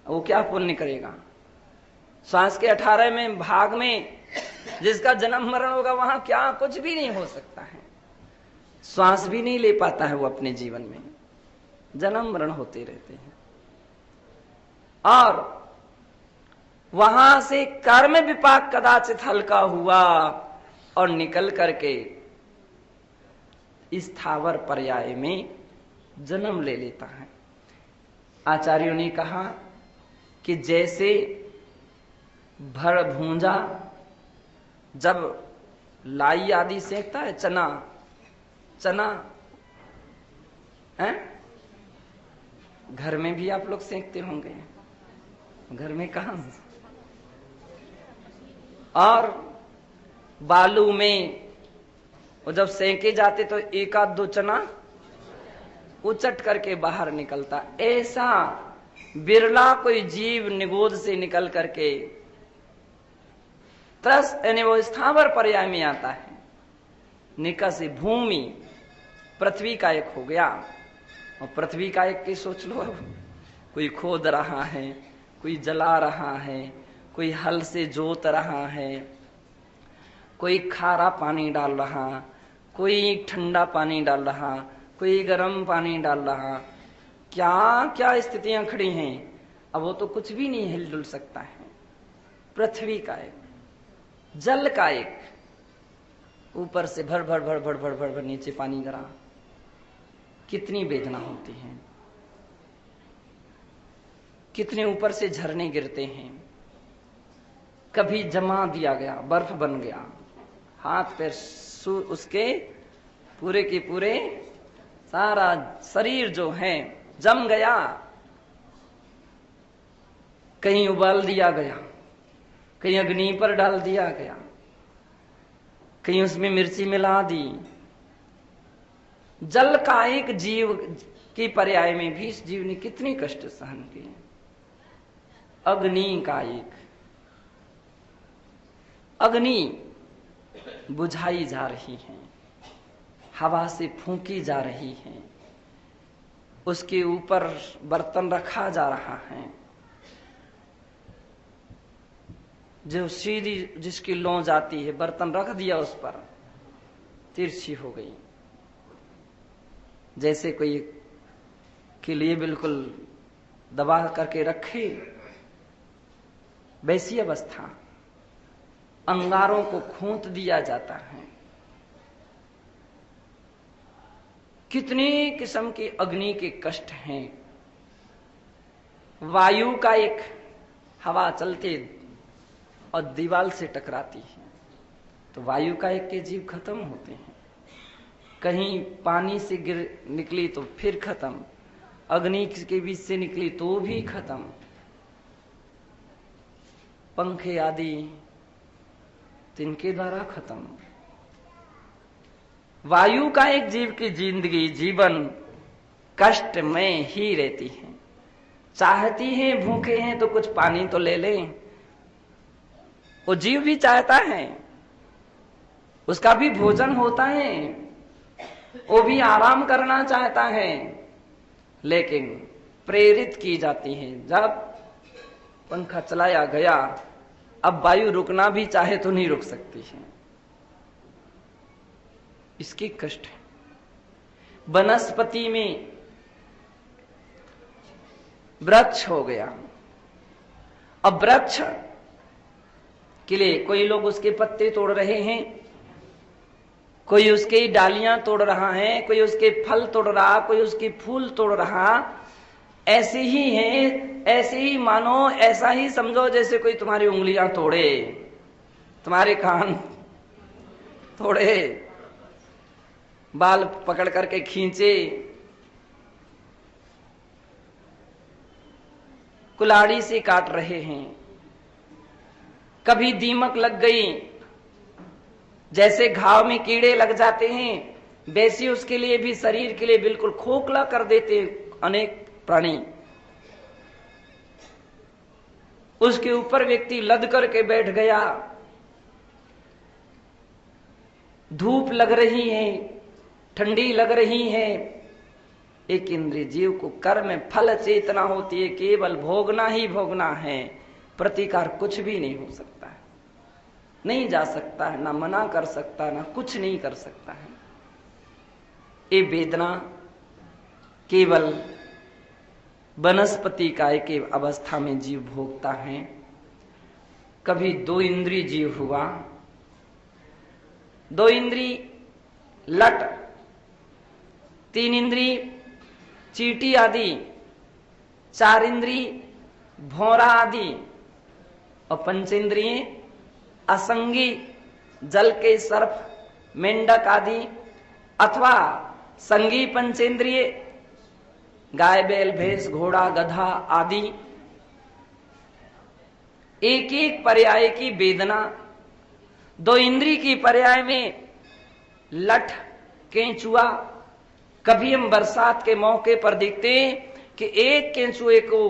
वो क्या पुण्य करेगा? श्वास के 18वें भाग में जिसका जन्म मरण होगा, वहां क्या कुछ भी नहीं हो सकता है। श्वास भी नहीं ले पाता है वो अपने जीवन में, जन्म मरण होते रहते हैं। और वहां से कर्म विपाक कदाचित हल्का हुआ और निकल करके स्थावर पर्याय में जन्म ले लेता है। आचार्यों ने कहा कि जैसे भर भूंजा जब लाई आदि सेकता है, चना है, घर में भी आप लोग सेकते होंगे, घर में कहां, और बालू में वो जब सेके जाते तो एक आध दो चना उचट करके बाहर निकलता। ऐसा बिरला कोई जीव निगोद से निकल करके त्रस यानी वो स्थावर पर्याय में आता है। निकस भूमि, पृथ्वी का एक हो गया, और पृथ्वी का एक की सोच लो, कोई खोद रहा है, कोई जला रहा है, कोई हल से जोत रहा है, कोई खारा पानी डाल रहा, कोई ठंडा पानी डाल रहा, कोई गर्म पानी डाल रहा, क्या क्या स्थितियां खड़ी हैं। अब वो तो कुछ भी नहीं हिलडुल सकता है। पृथ्वी का एक, जल का एक, ऊपर से भर भर भर भर भर भर भर नीचे पानी गिरा, कितनी वेदना होती है। कितने ऊपर से झरने गिरते हैं। कभी जमा दिया गया, बर्फ बन गया, हाथ पैर उसके पूरे के पूरे सारा शरीर जो है जम गया। कहीं उबाल दिया गया, कहीं अग्नि पर डाल दिया गया, कहीं उसमें मिर्ची मिला दी। जल का एक जीव की पर्याय में भी इस जीव ने कितने कष्ट सहन किए। अग्नि का एक, अग्नि बुझाई जा रही है, हवा से फूंकी जा रही है, उसके ऊपर बर्तन रखा जा रहा है, जो सीधी जिसकी लौ जाती है, बर्तन रख दिया उस पर, तिरछी हो गई, जैसे कोई के लिए बिल्कुल दबा करके रखे, वैसी अवस्था। अंगारों को खूंट दिया जाता है। कितने किस्म के अग्नि के कष्ट हैं। वायु का एक, हवा चलते और दीवार से टकराती है तो वायु का एक के जीव खत्म होते हैं। कहीं पानी से गिर निकली तो फिर खत्म, अग्नि के बीच से निकली तो भी खत्म। पंखे आदि तिनके द्वारा खत्म। वायु का एक जीव की जिंदगी, जीवन कष्ट में ही रहती है। चाहती है, भूखे हैं तो कुछ पानी तो ले लें, वो जीव भी चाहता है, उसका भी भोजन होता है, वो भी आराम करना चाहता है, लेकिन प्रेरित की जाती है। जब पंखा चलाया गया, अब वायु रुकना भी चाहे तो नहीं रुक सकती है। इसकी कष्ट है। वनस्पति में वृक्ष हो गया, अब वृक्ष के लिए कोई लोग उसके पत्ते तोड़ रहे हैं, कोई उसके डालियां तोड़ रहा है, कोई उसके फल तोड़ रहा, कोई उसके फूल तोड़ रहा। ऐसे ही है, ऐसे ही मानो, ऐसा ही समझो जैसे कोई तुम्हारी उंगलियां तोड़े, तुम्हारे कान तोड़े, बाल पकड़ करके खींचे, कुल्हाड़ी से काट रहे हैं। कभी दीमक लग गई, जैसे घाव में कीड़े लग जाते हैं, वैसे उसके लिए भी शरीर के लिए बिल्कुल खोखला कर देते अनेक प्राणी। उसके ऊपर व्यक्ति लद करके बैठ गया। धूप लग रही है, ठंडी लग रही है। एक इंद्रिय जीव को कर्म फल चेतना होती है, केवल भोगना ही भोगना है, प्रतिकार कुछ भी नहीं हो सकता है, नहीं जा सकता है, ना मना कर सकता, ना कुछ नहीं कर सकता है। ये वेदना केवल वनस्पति काय के अवस्था में जीव भोगता है। कभी दो इंद्रिय जीव हुआ, दो इंद्रिय लट, तीन इंद्रिय चींटी आदि, चार इंद्रिय भौरा आदि, और पंचेंद्रिय असंगी जल के सर्प, मेंढक आदि, अथवा संगी पंचेंद्रिय गाय बैल भैंस घोड़ा गधा आदि। एक एक पर्याय की वेदना। दो इंद्रिय की पर्याय में लठ, केंचुआ। कभी हम बरसात के मौके पर देखते हैं कि एक केंचुए को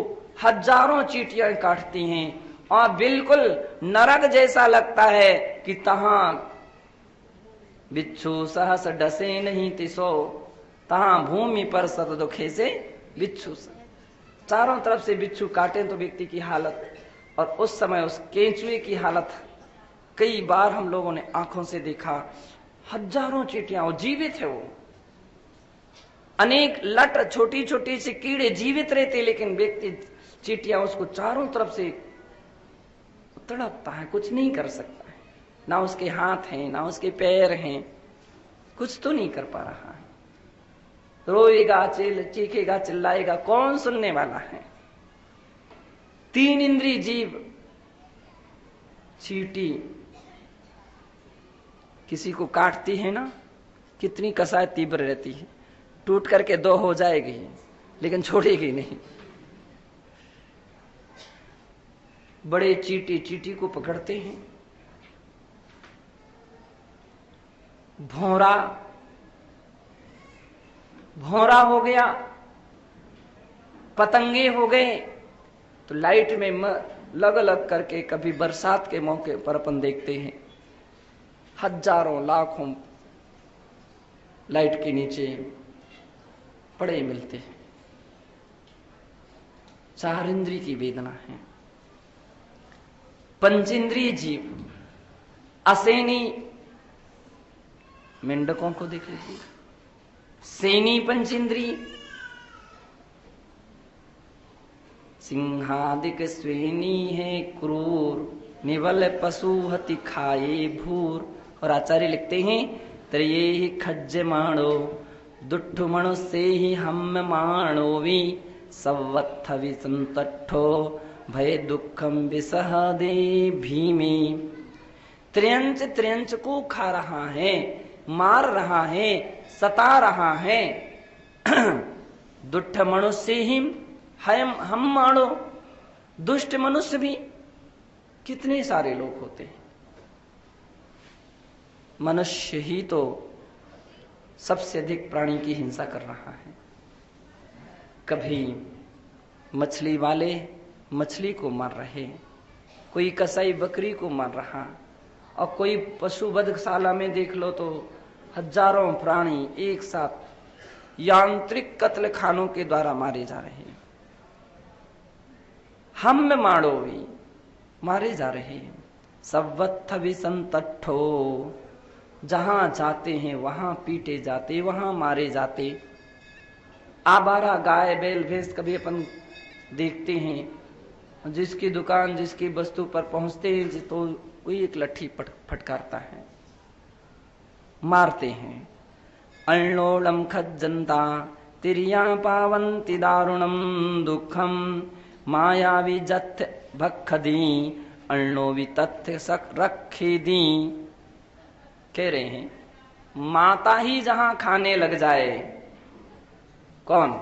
हजारों चींटियां काटती हैं और बिल्कुल नरक जैसा लगता है कि तहां बिच्छू सहस डसे नहीं तिसो, तहां भूमि पर सत दुखे से बिच्छू। चारों तरफ से बिच्छू काटे तो व्यक्ति की हालत, और उस समय उस केंचुए की हालत कई बार हम लोगों ने आंखों से देखा। हजारों चींटियां, वो जीवित है, वो अनेक लट, छोटी छोटी सी कीड़े जीवित रहते, लेकिन व्यक्ति चींटियां उसको चारों तरफ से तड़पता है, कुछ नहीं कर सकता है। ना उसके हाथ हैं, ना उसके पैर हैं, कुछ तो नहीं कर पा रहा है। रोएगा, चीखेगा, चिल्लाएगा, कौन सुनने वाला है? तीन इंद्रिय जीव चींटी किसी को काटती है ना, कितनी कसाय तीव्र रहती है, टूट करके दो हो जाएगी लेकिन छोड़ेगी नहीं। बड़े चींटी चींटी को पकड़ते हैं। भौरा भौरा हो गया, पतंगे हो गए, तो लाइट में लग लग करके कभी बरसात के मौके पर अपन देखते हैं हजारों लाखों लाइट के नीचे पड़े मिलते हैं। चार इंद्रिय की वेदना है। पंचेंद्रिय जीव असेनी मेंढकों को देख लीजिए, सेनी पंचेंद्रिय, सिंहादिक स्वेनी है क्रूर, निवल पशु हति खाए भूर। और आचार्य लिखते हैं त्रये ही खज्ज माणो, दुष्ट मनुष्य ही हम माणोवी, सवत्थ विसंतठो भय दुखम विसह दे भीमे। त्र्यंच त्र्यंच को खा रहा है, मार रहा है, सता रहा है। दुष्ट मनुष्य ही हम मानो, दुष्ट मनुष्य भी कितने सारे लोग होते हैं। मनुष्य ही तो सबसे अधिक प्राणी की हिंसा कर रहा है। कभी मछली वाले मछली को मार रहे, कोई कसाई बकरी को मार रहा, और कोई पशु वधशाला में देख लो तो हजारों प्राणी एक साथ यांत्रिक कत्ल खानों के द्वारा मारे जा रहे हैं। हम मारो भी मारे जा रहे हैं। सवत्थ विसंतठो, जहां जाते हैं वहां पीटे जाते, वहां मारे जाते। आवारा गाय बैल भैंस कभी अपन देखते हैं, जिसकी दुकान जिसकी वस्तु पर पहुंचते हैं तो कोई एक लट्ठी फटकारता है, मारते हैं। अण्णोलम खज्जंता तिरिया पावंति दारुणम दुखम, मायावी जथ भक्खदी अण्णो भी तथ्य सक रखे दी। कह रहे हैं माता ही जहां खाने लग जाए, कौन?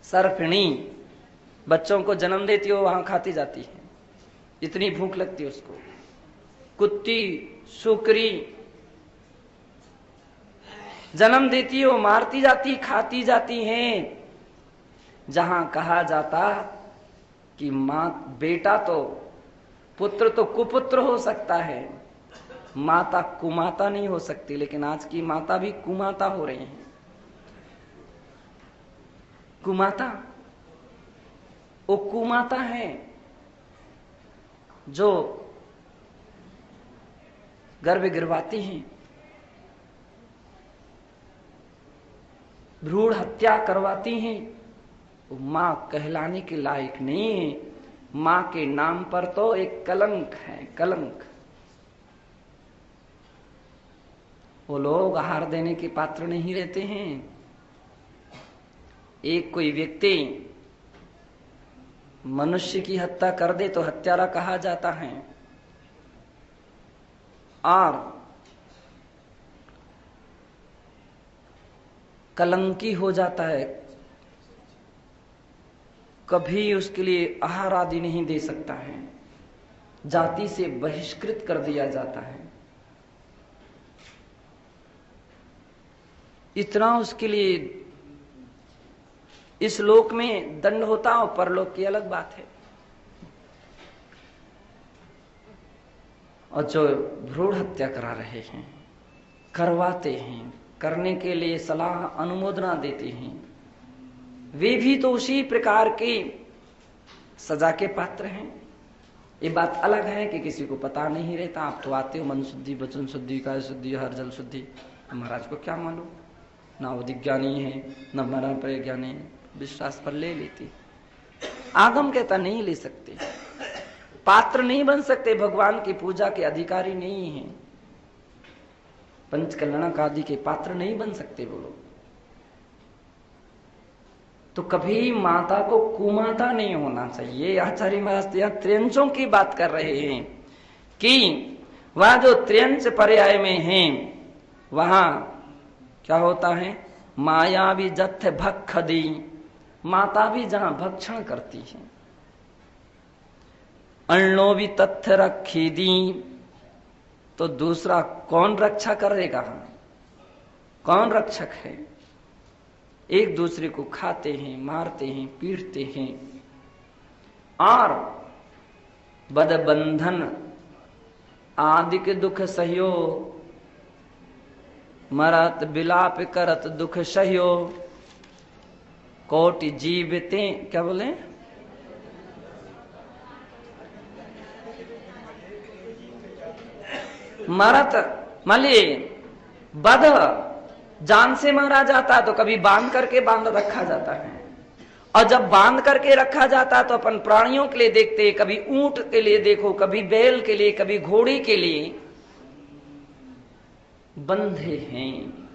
सर्पिणी बच्चों को जन्म देती हो वहां खाती जाती है, इतनी भूख लगती है उसको। कुत्ती सुकरी जन्म देती हो, मारती जाती, खाती जाती हैं। जहां कहा जाता कि मां बेटा तो पुत्र तो कुपुत्र हो सकता है, माता कुमाता नहीं हो सकती, लेकिन आज की माता भी कुमाता हो रही हैं। कुमाता वो कुमाता है जो गर्भ गिरवाती हैं, भ्रूण हत्या करवाती हैं। वो मां कहलाने के लायक नहीं है। मां के नाम पर तो एक कलंक है, कलंक। वो लोग आहार देने के पात्र नहीं रहते हैं। एक कोई व्यक्ति मनुष्य की हत्या कर दे तो हत्यारा कहा जाता है, और कलंकी हो जाता है। कभी उसके लिए आहार आदि नहीं दे सकता है, जाति से बहिष्कृत कर दिया जाता है। इतना उसके लिए इस लोक में दंड होता और परलोक की अलग बात है। और जो भ्रूण हत्या करा रहे हैं, करवाते हैं, करने के लिए सलाह अनुमोदना देते हैं, वे भी तो उसी प्रकार की सजा के पात्र हैं। ये बात अलग है कि किसी को पता नहीं रहता। आप तो आते हो मन शुद्धि, वचन शुद्धि, काय शुद्धि, हर जल शुद्धि। महाराज को क्या मालूम, ना वो दिज्ञानी है न हमारा प्रज्ञानी है, विश्वास पर ले लेती। आगम कहता नहीं ले सकते, पात्र नहीं बन सकते, भगवान की पूजा के अधिकारी नहीं है, पंचकल्याणक आदि के पात्र नहीं बन सकते वो लोग। तो कभी माता को कुमाता नहीं होना चाहिए। आचार्य महाराज यहाँ त्र्यंचों की बात कर रहे हैं कि वह जो त्र्यंच पर्याय में है वहां क्या होता है, माया भी जथ भक्ख दी, माता भी जहां भक्षण करती है। अण्णो भी तथ्य रखी दी, तो दूसरा कौन रक्षा करेगा, कौन रक्षक है। एक दूसरे को खाते हैं, मारते हैं, पीटते हैं। और बद बंधन आदि के दुख सह्यो, मरत बिलाप करत दुख सह्यो, कोटि जीवते, क्या बोले, मरत मले बद जान से मारा जाता तो कभी बांध करके बांध रखा जाता है, और जब बांध करके रखा जाता तो अपन प्राणियों के लिए देखते, कभी ऊंट के लिए देखो, कभी बैल के लिए, कभी घोड़े के लिए बंधे हैं।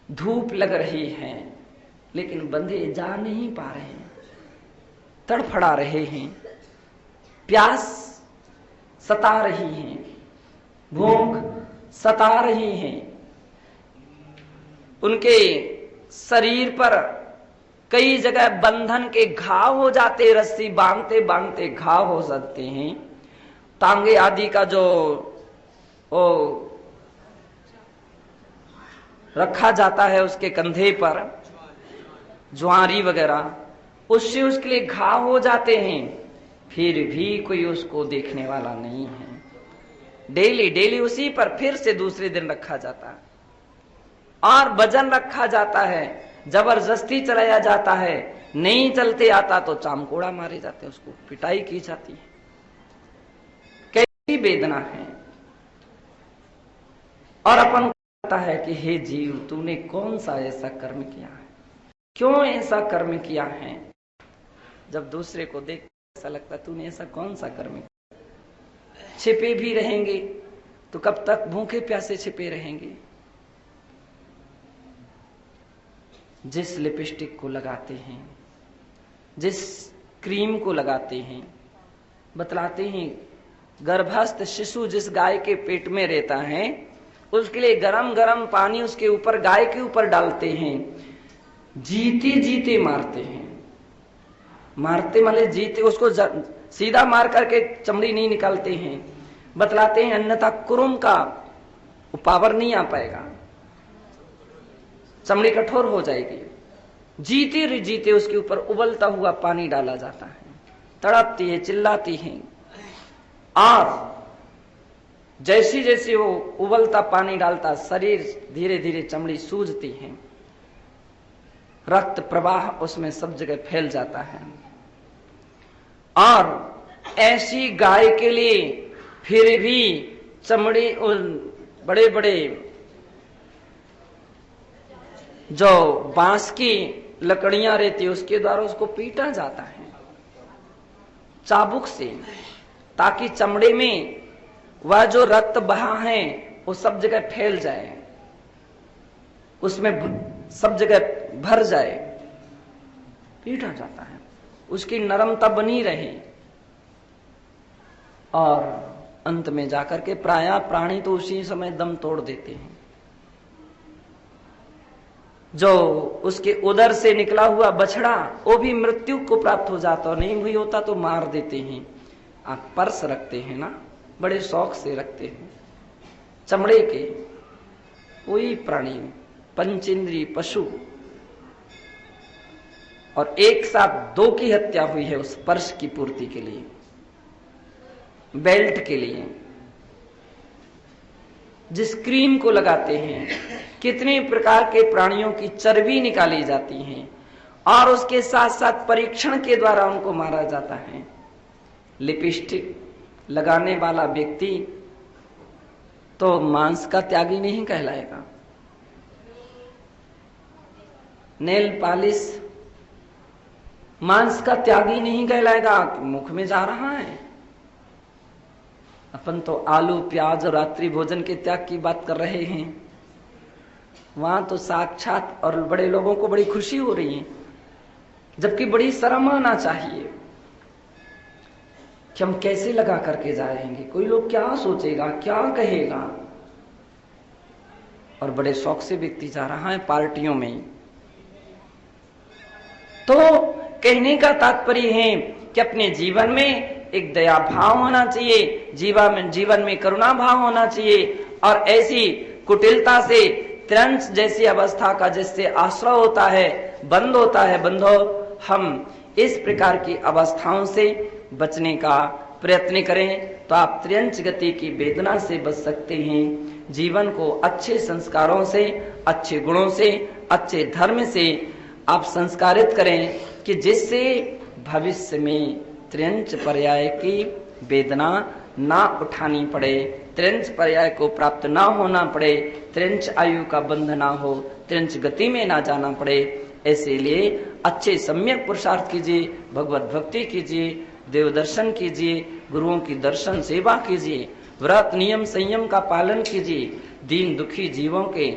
धूप लग रही है लेकिन बंधे जा नहीं पा रहे हैं, तड़फड़ा रहे हैं, प्यास सता रही है, भूख सता रही है। उनके शरीर पर कई जगह बंधन के घाव हो जाते, रस्सी बांधते बांधते घाव हो सकते हैं। टांगे आदि का जो ओ रखा जाता है उसके कंधे पर, ज्वारी वगैरह, उससे उसके लिए घाव हो जाते हैं, फिर भी कोई उसको देखने वाला नहीं है। डेली डेली उसी पर फिर से दूसरे दिन रखा जाता है, और वजन रखा जाता है, जबरदस्ती चलाया जाता है, नहीं चलते आता तो चामकोड़ा मारे जाते हैं, उसको पिटाई की जाती है। कैसी वेदना है। और अपन कहता है कि हे जीव, तूने कौन सा ऐसा कर्म किया है, क्यों ऐसा कर्म किया है। जब दूसरे को देख ऐसा लगता तूने ऐसा कौन सा कर्म किया। छिपे भी रहेंगे तो कब तक भूखे प्यासे छिपे रहेंगे। जिस लिपस्टिक को लगाते हैं, जिस क्रीम को लगाते हैं, बतलाते हैं गर्भस्थ शिशु जिस गाय के पेट में रहता है उसके लिए गरम गरम पानी उसके ऊपर, गाय के ऊपर डालते हैं, जीते जीते मारते हैं। मारते माले जीते, उसको सीधा मार करके चमड़ी नहीं निकालते हैं। बतलाते हैं अन्यथा कुरुम का पावर नहीं आ पाएगा, चमड़ी कठोर हो जाएगी। जीते जीते उसके ऊपर उबलता हुआ पानी डाला जाता है, तड़पती है, चिल्लाती है, और जैसी जैसी वो उबलता पानी डालता शरीर धीरे धीरे चमड़ी सूजती है, रक्त प्रवाह उसमें सब जगह फैल जाता है। और ऐसी गाय के लिए फिर भी चमड़ी, बड़े बड़े जो बांस की लकड़ियां रहती है उसके द्वारा उसको पीटा जाता है चाबुक से, ताकि चमड़े में वह जो रक्त बहा है वो सब जगह फैल जाए, उसमें सब जगह भर जाए। पीटा जाता है, उसकी नरमता बनी रहे, और अंत में जाकर के प्रायः प्राणी तो उसी समय दम तोड़ देते हैं। जो उसके उदर से निकला हुआ बछड़ा वो भी मृत्यु को प्राप्त हो जाता, और नहीं हुई होता तो मार देते हैं। आप पर्स रखते हैं ना, बड़े शौक से रखते हैं चमड़े के। कोई प्राणी, पंचेंद्रिय पशु, और एक साथ 2 की हत्या हुई है उस पर्स की पूर्ति के लिए, बेल्ट के लिए। जिस क्रीम को लगाते हैं, कितने प्रकार के प्राणियों की चर्बी निकाली जाती है, और उसके साथ साथ परीक्षण के द्वारा उनको मारा जाता है। लिपस्टिक लगाने वाला व्यक्ति तो मांस का त्यागी नहीं कहलाएगा। नेल पॉलिश मांस का त्यागी नहीं कहलाएगा, मुख में जा रहा है। अपन तो आलू प्याज और रात्रि भोजन के त्याग की बात कर रहे हैं, वहां तो साक्षात, और बड़े लोगों को बड़ी खुशी हो रही है जबकि बड़ी शर्म आना चाहिए कि हम कैसे लगा करके जाएंगे, कोई लोग क्या सोचेगा, क्या कहेगा। और बड़े शौक से व्यक्ति जा रहा है पार्टियों में। तो कहने का तात्पर्य है कि अपने जीवन में एक दया भाव होना चाहिए, जीवन में करुणा भाव होना चाहिए, और ऐसी कुटिलता से त्रंश जैसी अवस्था का जिससे आश्रय होता है, बंद होता है, बंधो हम इस प्रकार की अवस्थाओं से बचने का प्रयत्न करें तो आप त्र्यंच गति की वेदना से बच सकते हैं। जीवन को अच्छे संस्कारों से, अच्छे गुणों से, अच्छे धर्म से आप संस्कारित करें कि जिससे भविष्य में त्र्यंच पर्याय की वेदना ना उठानी पड़े, त्र्यंच पर्याय को प्राप्त ना होना पड़े, त्र्यंच आयु का बंध ना हो, त्र्यंच गति में ना जाना पड़े। ऐसे लिए अच्छे सम्यक पुरुषार्थ कीजिए, भगवत भक्ति कीजिए, देव दर्शन कीजिए, गुरुओं की दर्शन सेवा कीजिए, व्रत नियम संयम का पालन कीजिए, दीन दुखी जीवों के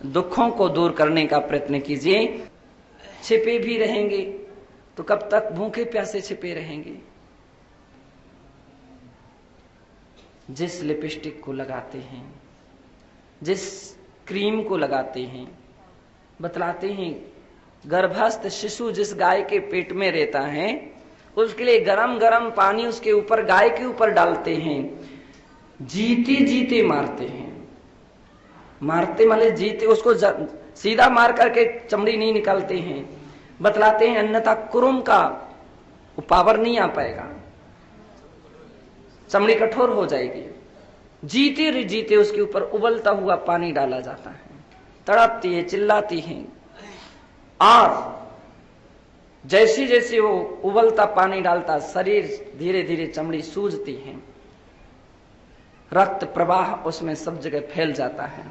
दुखों को दूर करने का प्रयत्न कीजिए। छिपे भी रहेंगे तो कब तक भूखे प्यासे छिपे रहेंगे। जिस लिपस्टिक को लगाते हैं, जिस क्रीम को लगाते हैं, बतलाते हैं गर्भस्थ शिशु जिस गाय के पेट में रहता है उसके लिए गरम गरम पानी उसके ऊपर, गाय के ऊपर डालते हैं, जीते जीते मारते हैं। मारते माले जीते, उसको सीधा मार करके चमड़ी नहीं निकालते हैं। बतलाते हैं अन्यथा कुरुम का पावर नहीं आ पाएगा, चमड़ी कठोर हो जाएगी। जीते जीते उसके ऊपर उबलता हुआ पानी डाला जाता है, तड़पती है, चिल्लाती है, और जैसे जैसे वो उबलता पानी डालता शरीर धीरे धीरे चमड़ी सूजती है, रक्त प्रवाह उसमें सब जगह फैल जाता है।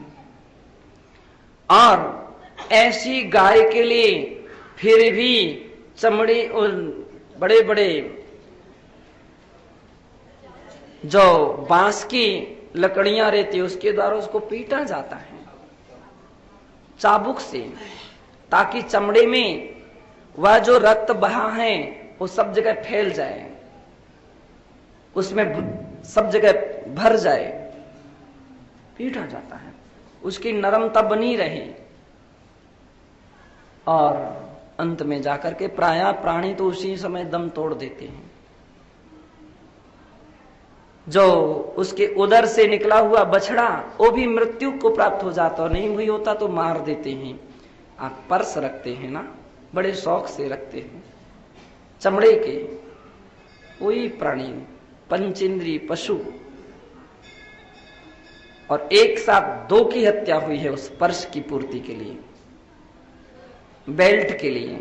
और ऐसी गाय के लिए फिर भी चमड़ी और बड़े बड़े जो बांस की लकड़ियां रहती है उसके द्वारा उसको पीटा जाता है चाबुक से, ताकि चमड़े में वह जो रक्त बहा है वो सब जगह फैल जाए, उसमें सब जगह भर जाए। पीटा जाता है, उसकी नरमता बनी रहे, और अंत में जाकर के प्रायः प्राणी तो उसी समय दम तोड़ देते हैं। जो उसके उदर से निकला हुआ बछड़ा वो भी मृत्यु को प्राप्त हो जाता, और नहीं हुई होता तो मार देते हैं। आप पर्स रखते हैं ना, बड़े शौक से रखते हैं चमड़े के, वही प्राणी पंचेंद्रिय पशु, और एक साथ 2 की हत्या हुई है उस पर्स की पूर्ति के लिए, बेल्ट के लिए।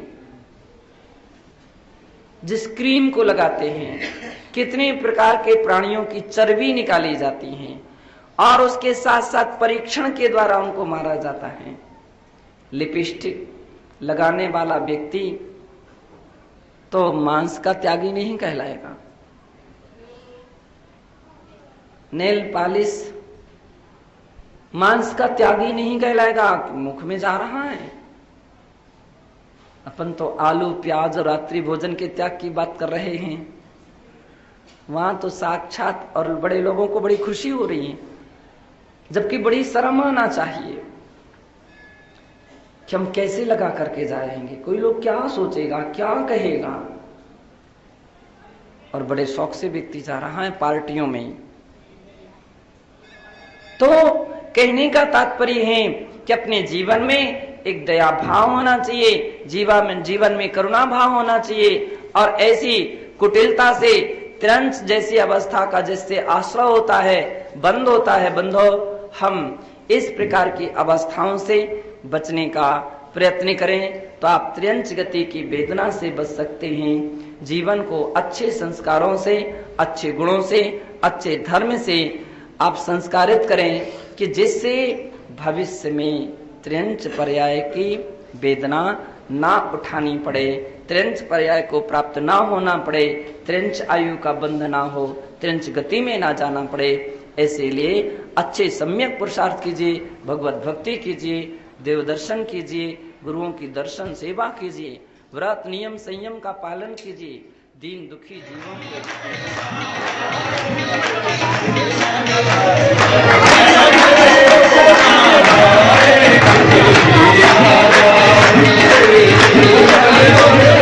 जिस क्रीम को लगाते हैं, कितने प्रकार के प्राणियों की चर्बी निकाली जाती है, और उसके साथ साथ परीक्षण के द्वारा उनको मारा जाता है। लिपस्टिक लगाने वाला व्यक्ति तो मांस का त्यागी नहीं कहलाएगा। नेल पॉलिश मांस का त्यागी नहीं कहलाएगा, मुख में जा रहा है। अपन तो आलू प्याज और रात्रि भोजन के त्याग की बात कर रहे हैं, वहां तो साक्षात और बड़े लोगों को बड़ी खुशी हो रही है, जबकि बड़ी शर्म आना चाहिए कि हम कैसे लगा करके जाएंगे, कोई लोग क्या सोचेगा, क्या कहेगा। और बड़े शौक से व्यक्ति जा रहा है पार्टियों में। तो कहने का तात्पर्य है कि अपने जीवन में एक दया भाव होना चाहिए, जीवन में करुणा भाव होना चाहिए, और ऐसी कुटिलता से त्रंश जैसी अवस्था का जिससे आश्रय होता है, बंद होता है, बंधो हम इस प्रकार की अवस्थाओं से बचने का प्रयत्न करें तो आप त्र्यंच गति की वेदना से बच सकते हैं। जीवन को अच्छे संस्कारों से, अच्छे गुणों से, अच्छे धर्म से आप संस्कारित करें कि जिससे भविष्य में त्र्यंच पर्याय की वेदना ना उठानी पड़े, त्र्यंच पर्याय को प्राप्त ना होना पड़े, त्र्यंच आयु का बंध ना हो, त्र्यंच गति में ना जाना पड़े। ऐसे लिए अच्छे सम्यक पुरुषार्थ कीजिए, भगवत भक्ति कीजिए, देव दर्शन कीजिए, गुरुओं की दर्शन सेवा कीजिए, व्रत नियम संयम का पालन कीजिए, दीन दुखी जीवों को